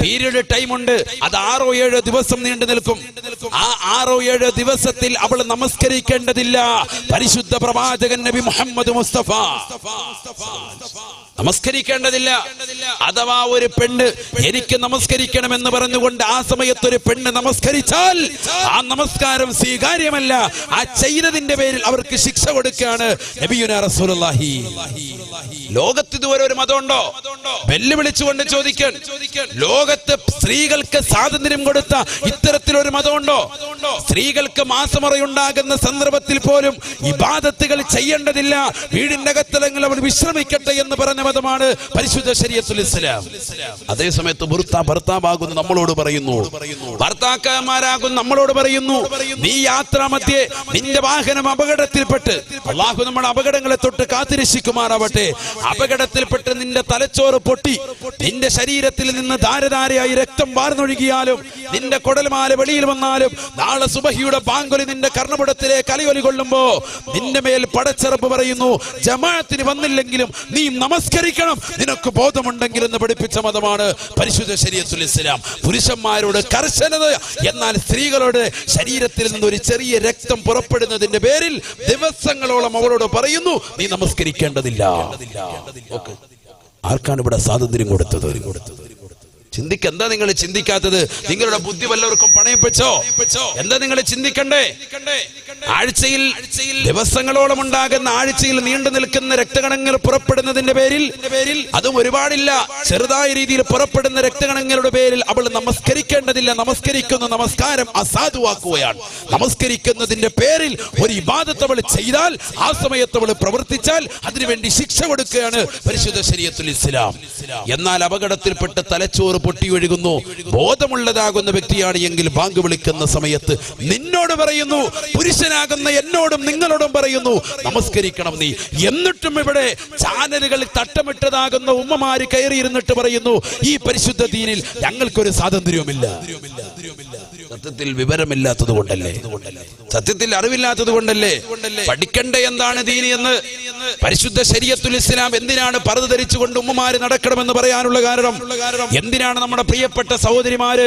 പീരീഡ് ടൈമുണ്ട്. അത് 6-7 ദിവസം നീണ്ടു നിൽക്കും. ആ 6-7 ദിവസത്തിൽ അവൾ നമസ്കരിക്കേണ്ടതില്ല. പരിശുദ്ധ പ്രവാചകൻ നബി മുഹമ്മദ് മുസ്തഫ നമസ്കരിക്കേണ്ടതില്ല. അഥവാ ഒരു പെണ്ണ് എനിക്ക് നമസ്കരിക്കണമെന്ന് പറഞ്ഞുകൊണ്ട് ആ സമയത്ത് ഒരു പെണ്ണ് നമസ്കരിച്ചാൽ ആ നമസ്കാരം സ്വീകാര്യമല്ല. ആ ചെയ്തതിന്റെ പേരിൽ അവർക്ക് ശിക്ഷ കൊടുക്കുക. കൊടുക്കുകയാണ് നബിയുനാ റസൂലുള്ളാഹി. ലോകത്ത് ഇതുവരെ ഒരു മതമുണ്ടോ? വെല്ലുവിളിച്ചുകൊണ്ട് ചോദിക്കാൻ, ലോകത്ത് സ്ത്രീകൾക്ക് സ്വാതന്ത്ര്യം കൊടുത്ത ഇത്തരത്തിലൊരു മതമുണ്ടോ? സ്ത്രീകൾക്ക് മാസമുറയുണ്ടാകുന്ന സന്ദർഭത്തിൽ പോലും ഇബാദത്തുകൾ ചെയ്യേണ്ടതില്ല, വീടിന്റെ അകത്തലങ്ങൾ അവർ വിശ്രമിക്കട്ടെ എന്ന് പറഞ്ഞ മതമാണ് പരിശുദ്ധ ശരീഅത്തുൽ ഇസ്ലാം. അതേ സമയത്ത് ഭർത്താവാകുന്ന നമ്മളോട് പറയുന്നു, ഭർത്താക്കന്മാരാകുന്ന നമ്മളോട് പറയുന്നു, നീ യാത്രാമധ്യേ നിന്റെ വാഹനം അപകടത്തിൽപ്പെട്ട്, അല്ലാഹു നമ്മുടെ അപകടങ്ങളെ തൊട്ട് കാത്തിരക്ഷിക്കുമാറാവട്ടെ, അപകടത്തിൽപ്പെട്ട് നിന്റെ തലച്ചോറ് പൊട്ടി നിന്റെ ശരീരത്തിൽ നിന്ന് ധാരധാരയായി രക്തം വാർന്നൊഴുകിയാലും, നിന്റെ കുടൽമാല വെളിയിൽ വന്നാലും, നാളെ സുബഹിയുടെ ബാങ്കൊലി നിന്റെ കർണപുടത്തിലെ കലയൊലി കൊള്ളുമ്പോ നിന്റെ മേൽ പടച്ചറപ്പ് പറയുന്നു, ജമാഅത്തിന് വന്നില്ലെങ്കിലും നീ നമസ്കരിക്കണം, നിനക്ക് ബോധമുണ്ടെങ്കിൽ എന്ന് പഠിപ്പിച്ച മതമാണ് പരിശുദ്ധ ശരീഅത്തുൽ ഇസ്ലാം. പുരുഷന്മാരോട് കർശനത, എന്നാൽ സ്ത്രീകളുടെ ശരീരത്തിൽ നിന്ന് ഒരു ചെറിയ രക്തം പുറപ്പെടുന്നതിന്റെ പേരിൽ ദിവസങ്ങളോളം അവളോട് പറയുന്നു, നീ നമസ്കരിക്കേണ്ടതില്ല. ആർക്കാണ് ഇവിടെ സ്വാതന്ത്ര്യം കൊടുത്തത്? ചിന്തിക്ക. എന്താ നിങ്ങൾ ചിന്തിക്കാത്തത്? നിങ്ങളുടെ ബുദ്ധി വല്ലവർക്കും പണയം വെച്ചോ? എന്താ നിങ്ങൾ ചിന്തിക്കണ്ടേ? ആഴ്ചയിൽ ദിവസങ്ങളോളം ഉണ്ടാകുന്ന, ആഴ്ചയിൽ നീണ്ടു നിൽക്കുന്ന രക്തകണങ്ങൾ പുറപ്പെടുന്നതിന്റെ പേരിൽ, അതും ഒരുപാടില്ല, ചെറുതായ രീതിയിൽ പുറപ്പെടുന്ന രക്തകണങ്ങളുടെ പേരിൽ അവൾ നമസ്കരിക്കേണ്ടതില്ല. നമസ്കരിക്കുന്ന നമസ്കാരം അസാധുവാക്കുകയാണ്. നമസ്കരിക്കുന്നതിന്റെ പേരിൽ ഒരു ഇബാദത്ത് അവൾ ചെയ്താൽ, ആ സമയത്ത് അവൾ പ്രവർത്തിച്ചാൽ അതിനുവേണ്ടി ശിക്ഷ കൊടുക്കുകയാണ് പരിശുദ്ധ ശരീഅത്തുൽ ഇസ്ലാം. എന്നാൽ അപകടത്തിൽപ്പെട്ട് തലച്ചോറ് പൊട്ടിയൊഴുകുന്നു, ബോധമുള്ളതാകുന്ന വ്യക്തിയാണ് എങ്കിൽ ബാങ്ക് വിളിക്കുന്ന സമയത്ത് നിന്നോട് പറയുന്നു, പുരുഷനാകുന്ന എന്നോടും നിങ്ങളോടും പറയുന്നു, നമസ്കരിക്കണം നീ. എന്നിട്ടും ഇവിടെ ചാനലുകളിൽ തട്ടമിട്ടതാകുന്ന ഉമ്മമാര് കയറിയിരുന്നിട്ട് പറയുന്നു, ഈ പരിശുദ്ധ ദീനിൽ ഞങ്ങൾക്കൊരു സ്വാതന്ത്ര്യവുമില്ല. സത്യത്തിൽ വിവരമില്ലാത്തത് കൊണ്ടല്ലേ? സത്യത്തിൽ അറിവില്ലാത്തത് കൊണ്ടല്ലേ? പഠിക്കണ്ടേ എന്താണ് ദീനി എന്ന്? പരിശുദ്ധ ശരീഅത്തുൽ ഇസ്ലാം എന്തിനാണ് പർദ്ദ ധരിച്ചുകൊണ്ട് ഉമ്മമാര് നടക്കണമെന്ന് പറയാനുള്ള കാരണം? എന്തിനാണ് നമ്മുടെ പ്രിയപ്പെട്ട സഹോദരിമാര്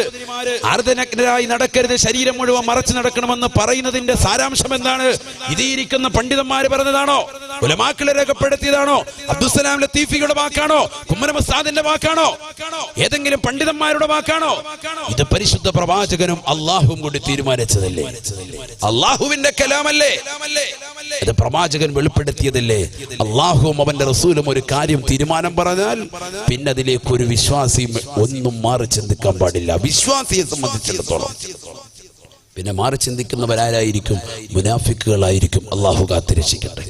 അർദ്ധനഗ്നരായി നടക്കരുത്, ശരീരം മുഴുവൻ മറച്ചു നടക്കണമെന്ന് പറയുന്നതിന്റെ സാരാംശം എന്താണ്? ഇതിരിക്കുന്ന പണ്ഡിതന്മാര് പറഞ്ഞതാണോ? ഉലമാക്കളെ രേഖപ്പെടുത്തിയതാണോ? അബ്ദുസ്സലാം ലത്തീഫിയുടെ വാക്കാണോ? കുമ്മനം ഉസ്താദിന്റെ വാക്കാണോ? ഏതെങ്കിലും പണ്ഡിതന്മാരുടെ വാക്കാണോ? ഇത് പരിശുദ്ധ പ്രവാചകനും അള്ളാഹുവും കൂടി തീരുമാനിച്ചതല്ലേ? അള്ളാഹുവിന്റെ കലാമല്ലേ? ഇത് പ്രവാചകൻ വെളിപ്പെടുത്തിയതല്ലേ? അള്ളാഹുവും അവന്റെ റസൂലും ഒരു കാര്യം തീരുമാനം പറഞ്ഞാൽ പിന്നെ അതിലേക്ക് ഒരു വിശ്വാസിയും ഒന്നും മാറി ചിന്തിക്കാൻ പാടില്ല. വിശ്വാസിയെ സംബന്ധിച്ചിടത്തോളം പിന്നെ മാറി ചിന്തിക്കുന്നവരാരായിരിക്കും? മുനാഫിക്കുകളായിരിക്കും. അള്ളാഹു കാത്തിരക്ഷിക്കട്ടെ.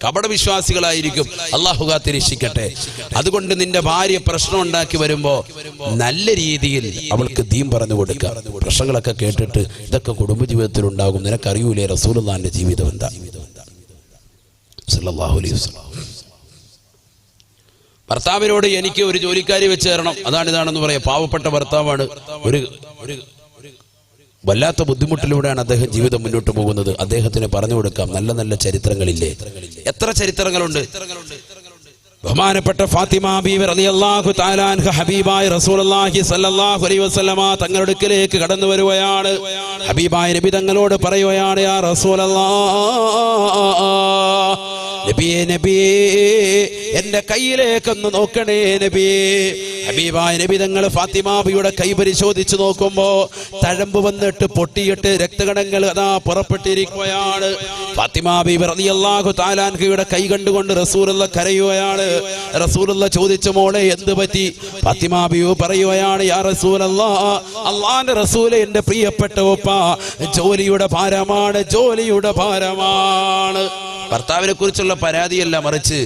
കപടവിശ്വാസികളായിരിക്കും. അള്ളാഹു കാത്തിരക്ഷിക്കട്ടെ. അതുകൊണ്ട് നിന്റെ ഭാര്യ പ്രശ്നം ഉണ്ടാക്കി വരുമ്പോ നല്ല രീതിയിൽ അവൾക്ക് ദീൻ പറഞ്ഞു കൊടുക്കുക. പ്രശ്നങ്ങളൊക്കെ കേട്ടിട്ട് ഇതൊക്കെ കുടുംബജീവിതത്തിൽ ഉണ്ടാകും, നിനക്കറിയൂലേ റസൂലുള്ളാഹിന്റെ ജീവിതം എന്താ? സല്ലല്ലാഹു അലൈഹി വസല്ലം. ഭർത്താവിനോട് എനിക്ക് ഒരു ജോലിക്കാരി വെച്ച് തരണം, ഇതാണെന്ന് പറയാം. പാവപ്പെട്ട ഭർത്താവാണ്, ഒരു വല്ലാത്ത ബുദ്ധിമുട്ടിലൂടെയാണ് അദ്ദേഹം ജീവിതം മുന്നോട്ട് പോകുന്നത്. അദ്ദേഹത്തിന് പറഞ്ഞു കൊടുക്കാം, നല്ല നല്ല ചരിത്രങ്ങളില്ലേ? എത്ര ചരിത്രങ്ങളുണ്ട്. ബഹുമാനപ്പെട്ട ഫാത്തിമ ബീവി റളിയല്ലാഹു തആല അൻഹ ഹബീബായ റസൂലുള്ളാഹി സ്വല്ലല്ലാഹു അലൈഹി വസല്ലമ തങ്ങളുടെ അടുക്കലേക്ക് കടന്നു വരുകയാണ്. ഹബീബായ നബി തങ്ങളോട് പറയുകയാണ്, യാ റസൂലല്ലാഹ്, നബിയേ നബിയേ എന്റെ കയ്യിലേക്കൊന്ന് നോക്കണേ നബിയേ. ഹബീബായ നബി തങ്ങൾ ഫാത്തിമ ബിയുടെ കൈ പരിശോധിച്ചു നോക്കുമ്പോ തഴമ്പ് വന്നിട്ട് പൊട്ടിയിട്ട് രക്തകണങ്ങൾ അതാ പുറപ്പെട്ടിരിക്കുകയാണ്. ഫാത്തിമ ബീവി റളിയല്ലാഹു തആല അൻഹയുടെ കൈ കണ്ടുകൊണ്ട് റസൂലുള്ളാഹി കരയുകയാണ്. റസൂലുള്ളാഹി ചോദിച്ചു, മോളെ എന്ത് പറ്റി? ഫാത്തിമ ബീവി പറയുകയാണ്, യാ റസൂലല്ലാഹ്, അല്ലാഹുവിന്റെ റസൂലേ, എന്റെ പ്രിയപ്പെട്ട ഉപ്പ ജോലിയുടെ ഭാരമാണ്, ജോലിയുടെ ഭാരമാണ്. ഭർത്താവിനെ കുറിച്ചുള്ള പരാതിയല്ല, മറിച്ച്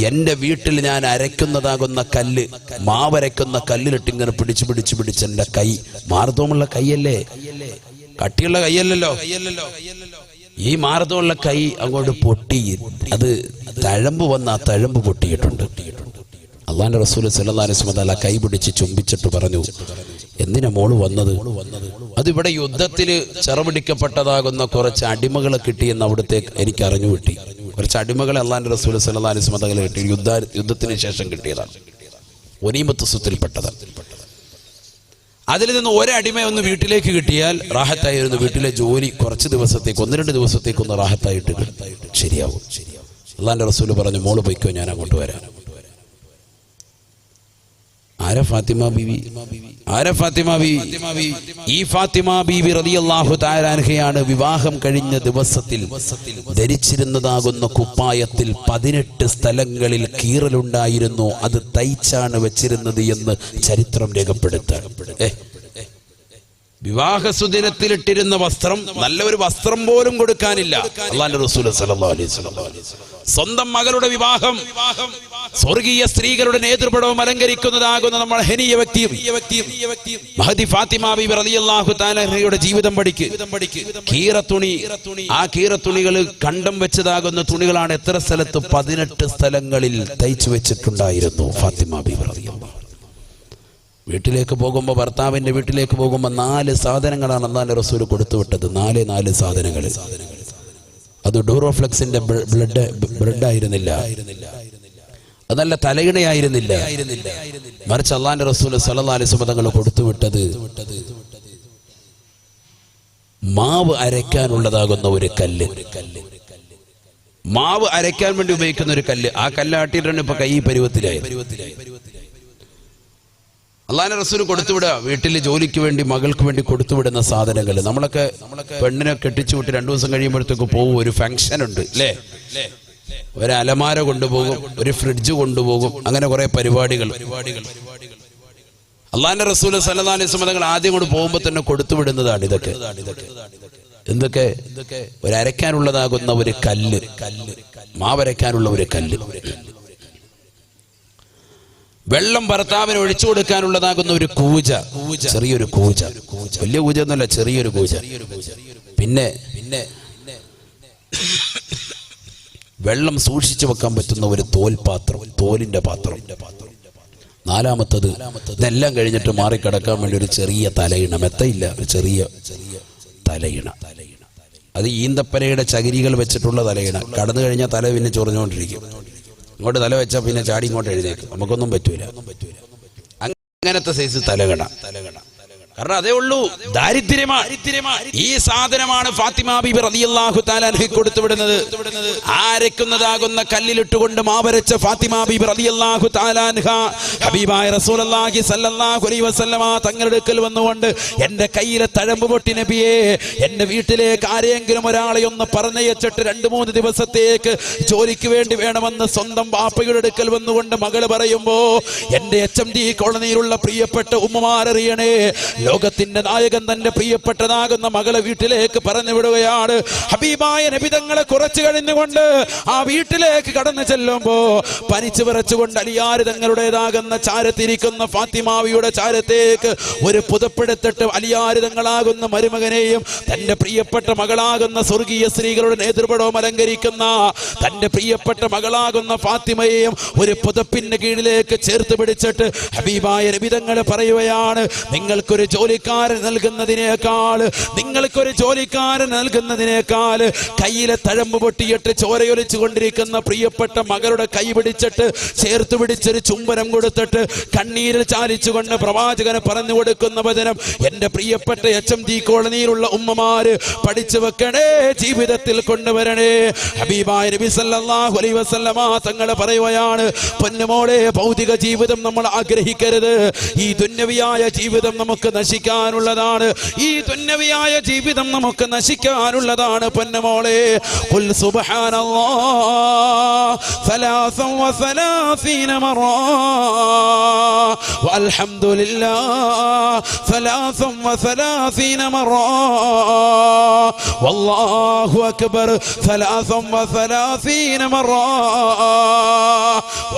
എന്റെ വീട്ടിൽ ഞാൻ അരയ്ക്കുന്നതാകുന്ന കല്ല്, മാവരയ്ക്കുന്ന കല്ലിലിട്ട് ഇങ്ങനെ പിടിച്ച് എന്റെ കൈ, മാർദ്ദവമുള്ള കൈയല്ലേ, കട്ടിയുള്ള കൈയല്ലല്ലോ. ഈ മാർദ്ദവമുള്ള കൈ അങ്ങോട്ട് പൊട്ടി, അത് തഴമ്പ് വന്ന ആ തഴമ്പ് പൊട്ടിയിട്ടുണ്ട്. അള്ളാന്റെ റസൂൽ സല്ലല്ലാഹു അലൈഹി വസല്ലം കൈ പിടിച്ച് ചുംബിച്ചിട്ട് പറഞ്ഞു, എന്തിനാ മോള് വന്നത്? അതിവിടെ യുദ്ധത്തിൽ ചെറുപിടിക്കപ്പെട്ടതാകുന്ന കുറച്ച് അടിമകളെ കിട്ടിയെന്ന് അവിടുത്തെ എനിക്ക് അറിഞ്ഞു കിട്ടി. കുറച്ച് അടിമകളെ അള്ളാന്റെ റസൂൽ സല്ലല്ലാഹു അലൈഹി വസല്ലം കിട്ടി, യുദ്ധത്തിന് ശേഷം കിട്ടിയതാണ്, ഒനീമത്ത് സുത്തിൽപ്പെട്ടതാണ്. അതിൽ നിന്ന് ഒരടിമ ഒന്ന് വീട്ടിലേക്ക് കിട്ടിയാൽ റാഹത്തായിരുന്നു. വീട്ടിലെ ജോലി കുറച്ച് ദിവസത്തേക്ക്, 1-2 ദിവസത്തേക്കൊന്ന് റാഹത്തായിട്ട് ശരിയാവും. അള്ളാന്റെ റസൂൽ പറഞ്ഞു, മോള് പോയിക്കോ, ഞാൻ അങ്ങോട്ട് വരാം. ആരാ ഫാത്തിമ ബീവി? ആരെ ഫാത്തിമ ബി? ഈ ഫാത്തിമ ബീബി റളിയല്ലാഹു തആല അൻഹയാണ് വിവാഹം കഴിഞ്ഞ ദിവസത്തിൽ ധരിച്ചിരുന്നതാകുന്ന കുപ്പായത്തിൽ 18 സ്ഥലങ്ങളിൽ കീറലുണ്ടായിരുന്നു. അത് തയ്ച്ചാണ് വെച്ചിരുന്നത് എന്ന് ചരിത്രം രേഖപ്പെടുത്തുക. വിവാഹ സുദിനത്തിലിട്ടിരുന്ന വസ്ത്രം, നല്ലൊരു വസ്ത്രം പോലും കൊടുക്കാനില്ല അല്ലാഹുവിന്റെ റസൂൽ സല്ലല്ലാഹു അലൈഹി വസല്ലം. സ്വന്തം മകളുടെ വിവാഹം സ്വർഗീയ സ്ത്രീകളുടെ നേതൃപടവും അലങ്കരിക്കുന്നതാകുന്ന നമ്മുടെ ഹെനിയ വ്യക്തിയും മഹദി ഫാത്തിമ ബീബി റളിയല്ലാഹു തആല അൻഹയുടെ ജീവിതം പഠിക്ക്. കീറത്തുണി, ആ കീറത്തുണികൾ കണ്ടം വെച്ചതാകുന്ന തുണികളാണ് എത്ര സ്ഥലത്ത്? 18 സ്ഥലങ്ങളിൽ തയ്ച്ചു വെച്ചിട്ടുണ്ടായിരുന്നു ഫാത്തിമ ബീബി റളിയല്ലാഹു. വീട്ടിലേക്ക് പോകുമ്പോൾ, ഭർത്താവിന്റെ വീട്ടിലേക്ക് പോകുമ്പോൾ 4 സാധനങ്ങളാണ് അല്ലാഹുവിന്റെ റസൂൽ കൊടുത്തുവിട്ടത്. 4 സാധനങ്ങൾ. അത് ഡൂറോഫ്ലെക്സിന്റെ ബ്രെഡ് ആയിരുന്നില്ല, അതല്ല തലയിണയായിരുന്നില്ല. മറിച്ച് അല്ലാഹുവിന്റെ റസൂൽ സല്ലല്ലാഹു അലൈഹി വസല്ലം തങ്ങൾ കൊടുത്തുവിട്ടത് മാവ് അരയ്ക്കാനുള്ളതാകുന്ന ഒരു കല്ല്. മാവ് അരയ്ക്കാൻ വേണ്ടി ഉപയോഗിക്കുന്ന ഒരു കല്ല്. ആ കല്ല് ആട്ടിയിട്ടാണ് ഇപ്പൊ കൈ പരുവത്തിലായി. അല്ലാഹുവിന്റെ റസൂൽ കൊടുത്തുവിടുക. വീട്ടിൽ ജോലിക്ക് വേണ്ടി, മകൾക്ക് വേണ്ടി കൊടുത്തുവിടുന്ന സാധനങ്ങൾ. നമ്മളൊക്കെ പെണ്ണിനെ കെട്ടിച്ചു വിട്ട് 2 ദിവസം കഴിയുമ്പോഴത്തേക്ക് പോകും. ഒരു ഫംഗ്ഷൻ ഉണ്ട് അല്ലേ? ഒരു അലമാര കൊണ്ടുപോകും, ഒരു ഫ്രിഡ്ജ് കൊണ്ടുപോകും, അങ്ങനെ കുറെ പരിപാടികൾ. അല്ലാഹുവിന്റെ റസൂൽ സല്ലല്ലാഹു അലൈഹി വസല്ലം തങ്ങൾ ആദ്യം കൊണ്ട് പോകുമ്പോൾ തന്നെ കൊടുത്തുവിടുന്നതാണ് ഇതൊക്കെ. എന്തൊക്കെ? ഒരു അരയ്ക്കാനുള്ളതാകുന്ന ഒരു കല്ല്, മാവരയ്ക്കാനുള്ള ഒരു കല്ല്. വെള്ളം ഭർത്താവിന് ഒഴിച്ചു കൊടുക്കാനുള്ളതാകുന്ന ഒരു കൂജ, ചെറിയൊരു കൂജ. വലിയ കൂജ ഒന്നുമല്ല, ചെറിയൊരു കൂജ. പിന്നെ വെള്ളം സൂക്ഷിച്ചു വെക്കാൻ പറ്റുന്ന ഒരു തോൽപാത്രം, തോലിന്റെ പാത്രം. 4-മത്തത്, ഇതെല്ലാം കഴിഞ്ഞിട്ട് മാറിക്കിടക്കാൻ വേണ്ടി ഒരു ചെറിയ തലയിണ. മെത്തയില്ല, ഒരു ചെറിയ തലയിണ. അത് ഈന്തപ്പനയുടെ ചകിരികൾ വെച്ചിട്ടുള്ള തലയിണ. കടന്നു കഴിഞ്ഞാൽ തല പിന്നെ ചൊറിഞ്ഞുകൊണ്ടിരിക്കും. ഇങ്ങോട്ട് തല വെച്ചാൽ പിന്നെ ചാടി ഇങ്ങോട്ട് എഴുന്നേക്കും. നമുക്കൊന്നും പറ്റൂല. അങ്ങനത്തെ സൈസ് തലകട. കാരണം അതേ ഉള്ളൂ, ദാരിദ്ര്യമാണ്. ഈ സാധനമാണ് ഫാത്തിമ ബീബി റളിയല്ലാഹു തആല അൻഹയ്ക്ക് കൊടുത്തുവിടുന്നത്. ആരക്കുന്നതാകുന്ന കല്ലിലിട്ടുകൊണ്ട് മാവരച്ച ഫാത്തിമ ബീബി റളിയല്ലാഹു തആല അൻഹ ഹബീബായ റസൂലുള്ളാഹി സ്വല്ലല്ലാഹു അലൈഹി വസല്ലമ തങ്ങളുടെ അടുക്കൽ വന്നുകൊണ്ട്, എന്റെ കയ്യിലെ തഴമ്പ് പൊട്ടി നബിയേ, എന്റെ വീട്ടിലേക്ക് ആരെങ്കിലും ഒരാളെ ഒന്ന് പറഞ്ഞയച്ചിട്ട് 2-3 ദിവസത്തേക്ക് ജോലിക്ക് വേണ്ടി വേണമെന്ന് സ്വന്തം ബാപ്പയുടെ അടുക്കൽ വന്നുകൊണ്ട് മകള് പറയുമ്പോ, എന്റെ HMD കോളനിയിലുള്ള പ്രിയപ്പെട്ട ഉമ്മമാരറിയണേ, ലോകത്തിന്റെ നായകൻ തന്റെ പ്രിയപ്പെട്ടതാകുന്ന മകളെ വീട്ടിലേക്ക് പറഞ്ഞു വിടുകയാണ്. ഹബീബായ നബി തങ്ങളെ കുറച്ചു കഴിഞ്ഞുകൊണ്ട് ആ വീട്ടിലേക്ക് കടന്നു ചെല്ലുമ്പോ പനിച്ചു വിറച്ചുകൊണ്ട് അലിയാർ തങ്ങളുടേതാകുന്ന ചാരത്തിരിക്കുന്ന ഫാത്തിമാവിയുടെ ചാരത്തേക്ക് ഒരു പുതപ്പെടുത്തിട്ട് അലിയാർ തങ്ങളാകുന്ന മരുമകനെയും തന്റെ പ്രിയപ്പെട്ട മകളാകുന്ന സ്വർഗീയ സ്ത്രീകളുടെ നേതൃപടവും അലങ്കരിക്കുന്ന തന്റെ പ്രിയപ്പെട്ട മകളാകുന്ന ഫാത്തിമയെയും ഒരു പുതപ്പിന്റെ കീഴിലേക്ക് ചേർത്ത് പിടിച്ചിട്ട് ഹബീബായ നബി തങ്ങൾ പറയുകയാണ്, നിങ്ങൾക്കൊരു ജോലിക്കാരൻ നൽകുന്നതിനേക്കാൾ കയ്യിലെ തഴമ്പ് പൊട്ടിയിട്ട് ചോരയൊലിച്ചു കൊണ്ടിരിക്കുന്ന പ്രിയപ്പെട്ട മകളുടെ കൈ പിടിച്ചിട്ട് ചേർത്ത് പിടിച്ചൊരു ചുംബനം കൊടുത്തിട്ട് കണ്ണീരിൽ ചാലിച്ചുകൊണ്ട് പ്രവാചകന് പറഞ്ഞു കൊടുക്കുന്ന വചനം എന്റെ പ്രിയപ്പെട്ട HMD കോളനിയിലുള്ള ഉമ്മമാര് പഠിച്ചു വെക്കണേ, ജീവിതത്തിൽ കൊണ്ടുവരണേ. ഹബീബായ നബി സല്ലല്ലാഹു അലൈഹി വസല്ലമ തങ്ങൾ പറയുകയാണ്, പൊന്നുമോളെ, ഭൗതിക ജീവിതം നമ്മൾ ആഗ്രഹിക്കരുത്. ഈ ദുന്യവിയായ ജീവിതം നമുക്ക് നശിക്കാനുള്ളതാണ്. ഈ ദുന്യവിയായ ജീവിതം നമുക്ക് നശിക്കാനുള്ളതാണ് പൊന്നുമോളെ. ഖുൽ സുബ്ഹാനല്ലാഹ് 33 മറ വൽഹംദുലില്ലാഹ് 33 മറ വല്ലാഹു അക്ബർ 33 മറ.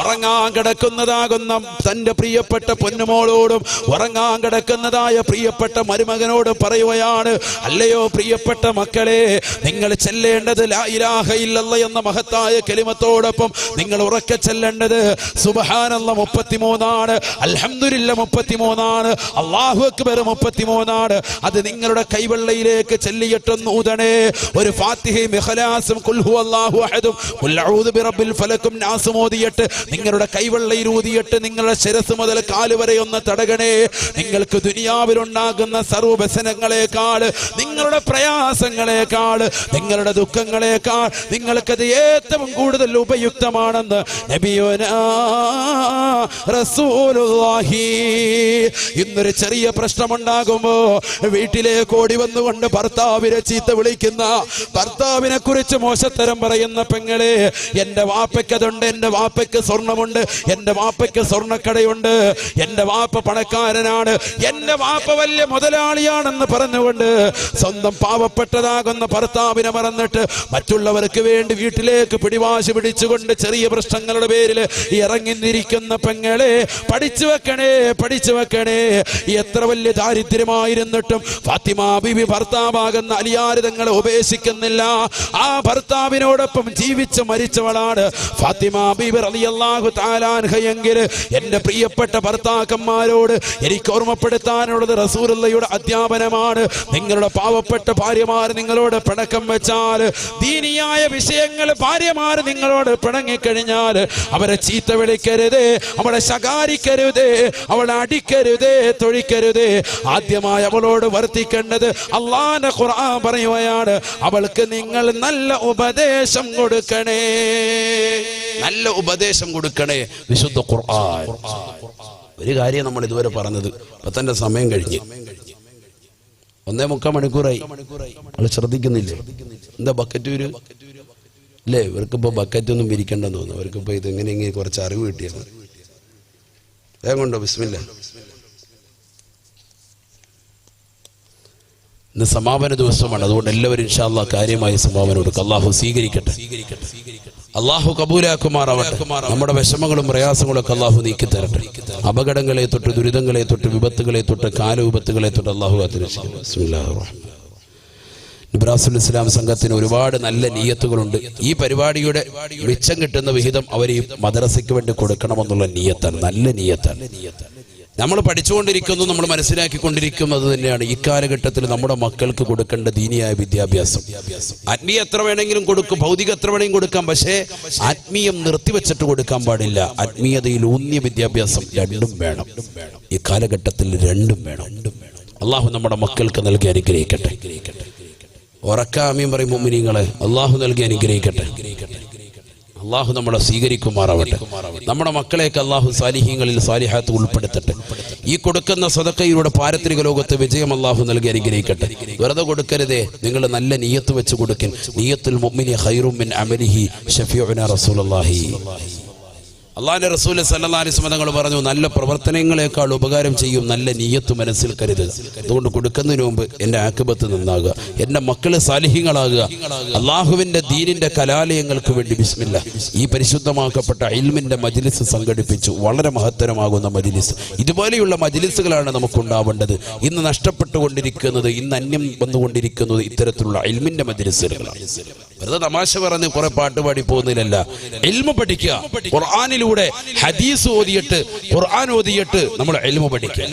ഉറങ്ങാൻ കിടക്കുന്നതാകുന്ന തന്റെ പ്രിയപ്പെട്ട പൊന്നുമോളോടും ഉറങ്ങാൻ കിടക്കുന്നതായ പ്രിയപ്പെട്ട മരുമകനോടും പറയുകയാണ്, അല്ലയോ പ്രിയപ്പെട്ട മക്കളെ, നിങ്ങൾ ചെല്ലേണ്ടത് ലാ ഇലാഹ ഇല്ലല്ലാഹ് എന്ന മഹത്തായ കലിമത്തോടൊപ്പം നിങ്ങൾ ഉറക്കെ ചെല്ലേണ്ടത് സുബ്ഹാനല്ലാഹ് 33 ആണ്, അൽഹംദുലില്ലാഹ് 33 ആണ്, അല്ലാഹു അക്ബർ 33 ആണ്. അത് നിങ്ങളുടെ കൈവെള്ളയിലേക്ക് ചെല്ലിയിട്ടൊന്ന് ഊതണേ. ഒരു ഫാത്തിഹയും ഇഖ്ലാസും ഖുൽ ഹുവല്ലാഹു അഹദും ഖുൽ അഊദു ബിറബ്ബിൽ ഫലക്കും നാസും ഓതിയിട്ട് നിങ്ങളുടെ കൈവെള്ളയിൽ ഊതിയിട്ട് നിങ്ങളുടെ ശിരസ് മുതൽ കാല് വരെ ഒന്ന് തടകണേ. നിങ്ങൾക്ക് ദുനിയാ ദുനിയാവിലുണ്ടാകുന്ന സർവ്വവ്യസനങ്ങളെക്കാൾ, നിങ്ങളുടെ പ്രയാസങ്ങളെക്കാൾ, നിങ്ങളുടെ ദുഃഖങ്ങളെക്കാൾ നിങ്ങൾക്കത് ഏറ്റവും കൂടുതൽ ഉപയുക്തമാണെന്ന് നബിയുനാ റസൂലുള്ളാഹി. ഇന്നൊരു ചെറിയ പ്രശ്നമുണ്ടാകുമ്പോ വീട്ടിലേക്ക് ഓടി വന്നുകൊണ്ട് ഭർത്താവിനെ ചീത്ത വിളിക്കുന്ന, ഭർത്താവിനെ കുറിച്ച് മോശത്തരം പറയുന്ന പെങ്ങളെ, എന്റെ വാപ്പയ്ക്കതുണ്ട്, എന്റെ വാപ്പയ്ക്ക് സ്വർണമുണ്ട്, എന്റെ വാപ്പയ്ക്ക് സ്വർണ്ണക്കടയുണ്ട്, എന്റെ വാപ്പ പണക്കാരനാണ്, എന്റെ വാപ്പ വലിയ മുതലാളിയാണെന്ന് പറഞ്ഞുകൊണ്ട് സ്വന്തം പാവപ്പെട്ടതാകുന്ന ഭർത്താവിനെ മറന്നിട്ട് മറ്റുള്ളവർക്ക് വേണ്ടി വീട്ടിലേക്ക് പിടിവാശി പിടിച്ചുകൊണ്ട് ചെറിയ പ്രശ്നങ്ങളുടെ പേരിൽ ഇറങ്ങിന്നിരിക്കുന്ന പെങ്ങളെ, പഠിച്ചു വെക്കണേ, പഠിച്ചു വെക്കണേ. എത്ര വലിയ ദാരിദ്ര്യമായിരുന്നിട്ടും ഫാത്തിമ ബീവി ഭർത്താവാകുന്ന അലിയാർ തങ്ങളെ ഉപേക്ഷിക്കുന്നില്ല. ആ ഭർത്താവിനോടൊപ്പം ജീവിച്ച് മരിച്ചവളാണ് ഫാത്തിമ ബീവി റളിയല്ലാഹു തആല അൻഹയെങ്കിൽ എന്റെ പ്രിയപ്പെട്ട ഭർത്താക്കന്മാരോട് എനിക്ക് ഓർമ്മപ്പെടുത്താനുള്ളത് റസൂലുള്ളാഹിയുടെ അധ്യാപനമാണ്. നിങ്ങളുടെ പാവപ്പെട്ട ഭാര്യമാർ നിങ്ങളോട് പിണക്കം വെച്ചാൽ, ദീനിയായ വിഷയങ്ങൾ ഭാര്യമാർ നിങ്ങളോട് പിണങ്ങിക്കഴിഞ്ഞാൽ അവരെ ചീത്ത വിളിക്കരുതേ, അവളെ ശകാരിക്കരുതേ, അവളെ അടിക്കരുതേ, തൊഴിക്കരുതേ. ആദ്യമായി അവളോട് വർത്തിക്കേണ്ടത് അല്ലാഹുവിന്റെ ഖുർആൻ പറയുകയാണ്, അവൾക്ക് നിങ്ങൾ നല്ല ഉപദേശം കൊടുക്കണേ, നല്ല ഉപദേശം കൊടുക്കണേ. വിശുദ്ധ ഖുർആൻ. ഒരു കാര്യം നമ്മൾ ഇതുവരെ പറഞ്ഞത്, പത്തന്റെ സമയം കഴിഞ്ഞ് 1.25 മണിക്കൂറായി. അവൾ ശ്രദ്ധിക്കുന്നില്ലേ? എന്താ ബക്കറ്റ് ഒരു അല്ലേ? ഇവർക്കിപ്പോ ബക്കറ്റ് ഒന്നും വിരിക്കണ്ടെന്ന് തോന്നുന്നു. അവർക്കിപ്പോ ഇത് എങ്ങനെ കുറച്ച് അറിവ് കിട്ടിയത്. വേഗം കൊണ്ടോ. ബിസ്മില്ലാ. ഇന്ന് സമാപന ദിവസമാണ്. അതുകൊണ്ട് എല്ലാവരും ഇൻഷാ അല്ലാഹ് കാര്യമായി സംഭാവന കൊടുക്കുക. അള്ളാഹു സ്വീകരിക്കട്ടെ, അള്ളാഹു കബൂലാക്കുമാറാവട്ടെ. നമ്മുടെ വിഷമങ്ങളും പ്രയാസങ്ങളും ഒക്കെ അള്ളാഹു നീക്കി തരട്ടെ. അപകടങ്ങളെ തൊട്ട്, ദുരിതങ്ങളെ തൊട്ട്, വിപത്തുകളെ തൊട്ട്, കാലവിപത്തുകളെ തൊട്ട് അള്ളാഹു കാത്തുരക്ഷിക്കട്ടെ. ബിസ്മില്ലാഹിർ റഹ്മാനിർ റഹീം. ഇബ്രാസുൽ ഇസ്ലാം സംഘത്തിന് ഒരുപാട് നല്ല നിയ്യത്തുകളുണ്ട്. ഈ പരിപാടിയുടെ മിച്ചം കിട്ടുന്ന വിഹിതം അവർ ഈ മദ്രസയ്ക്ക് വേണ്ടി കൊടുക്കണമെന്നുള്ള നിയ്യത്താണ്, നല്ല നിയ്യത്താണ്. നമ്മൾ പഠിച്ചുകൊണ്ടിരിക്കുന്നു, നമ്മൾ മനസ്സിലാക്കിക്കൊണ്ടിരിക്കുന്നത് തന്നെയാണ് ഈ കാലഘട്ടത്തിൽ നമ്മുടെ മക്കൾക്ക് കൊടുക്കേണ്ട ദീനിയായ വിദ്യാഭ്യാസം. ആത്മീയ എത്ര വേണമെങ്കിലും കൊടുക്കും, ഭൗതിക എത്ര വേണമെങ്കിലും കൊടുക്കാം, പക്ഷേ ആത്മീയം നിർത്തിവെച്ചിട്ട് കൊടുക്കാൻ പാടില്ല. ആത്മീയതയിൽ ഊന്നിയ വിദ്യാഭ്യാസം രണ്ടും വേണം. ഈ കാലഘട്ടത്തിൽ രണ്ടും വേണം. അള്ളാഹു നമ്മുടെ മക്കൾക്ക് നൽകി അനുഗ്രഹിക്കട്ടെ. ഉറക്കാമീൻ പറയും മുഅ്മിനീങ്ങളെ, അള്ളാഹു നൽകി അനുഗ്രഹിക്കട്ടെ. അള്ളാഹു നമ്മളെ സ്വീകരിക്കുമാറാവട്ടെ. നമ്മുടെ മക്കളെയൊക്കെ അള്ളാഹു സാലിഹീങ്ങളിൽ സാലിഹാത്ത് ഉൾപ്പെടുത്തട്ടെ. ഈ കൊടുക്കുന്ന സദഖയിലൂടെ പാരത്രിക ലോകത്ത് വിജയം അള്ളാഹു നൽകി അനുഗ്രഹിക്കട്ടെ. വെറുതെ കൊടുക്കരുതേ, നിങ്ങൾ നല്ല നിയ്യത്ത് വെച്ച് കൊടുക്കിൻ. നിയ്യത്തുൽ മുഅ്മിനി ഖൈറും മിൻ അമലിഹി ശഫീഉനാ റസൂലുള്ളാഹി. അള്ളാഹുവിന്റെ റസൂൽ സല്ലല്ലാഹു അലൈഹി വസല്ലം തങ്ങൾ പറഞ്ഞു, നല്ല പ്രവർത്തനങ്ങളെക്കാൾ ഉപകാരം ചെയ്യും നല്ല നിയ്യത്ത് മനസ്സിൽ കരുത്. അതുകൊണ്ട് കൊടുക്കുന്നതിന് മുമ്പ് എന്റെ ആഖിബത്ത് നന്നാകുക, എന്റെ മക്കള് സാലിഹീങ്ങളാകുക, അള്ളാഹുവിന്റെ ദീനിന്റെ കലാലയങ്ങൾക്ക് വേണ്ടി ബിസ്മില്ലാ. ഈ പരിശുദ്ധമാക്കപ്പെട്ട ഇൽമിന്റെ മജ്ലിസ് സംഘടിപ്പിച്ചു. വളരെ മഹത്തരമാകുന്ന മജ്ലിസ്. ഇതുപോലെയുള്ള മജ്ലിസുകളാണ് നമുക്കുണ്ടാവേണ്ടത്. ഇന്ന് നഷ്ടപ്പെട്ടുകൊണ്ടിരിക്കുന്നത്, ഇന്ന് അന്യം വന്നുകൊണ്ടിരിക്കുന്നത് ഇത്തരത്തിലുള്ള ഇൽമിന്റെ മജ്ലിസുകളാണ്. വെറുതെ തമാശ പറഞ്ഞ് കുറെ പാട്ടുപാടി പോകുന്നതിലല്ല, ഇൽമു പഠിക്കുക. ഖുർആനിലൂടെ ഹദീസ് ഓതിയിട്ട്, ഖുർആൻ ഓതിയിട്ട് നമ്മൾ ഇൽമു പഠിക്കുക.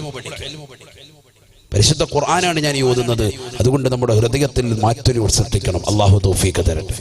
പരിശുദ്ധ ഖുർആനാണ് ഞാൻ ഈ ഓതുന്നത്. അതുകൊണ്ട് നമ്മുടെ ഹൃദയത്തിൽ മാറ്റൊരു സൃഷ്ടിക്കണം. അല്ലാഹു തൗഫീഖ് തരട്ടെ.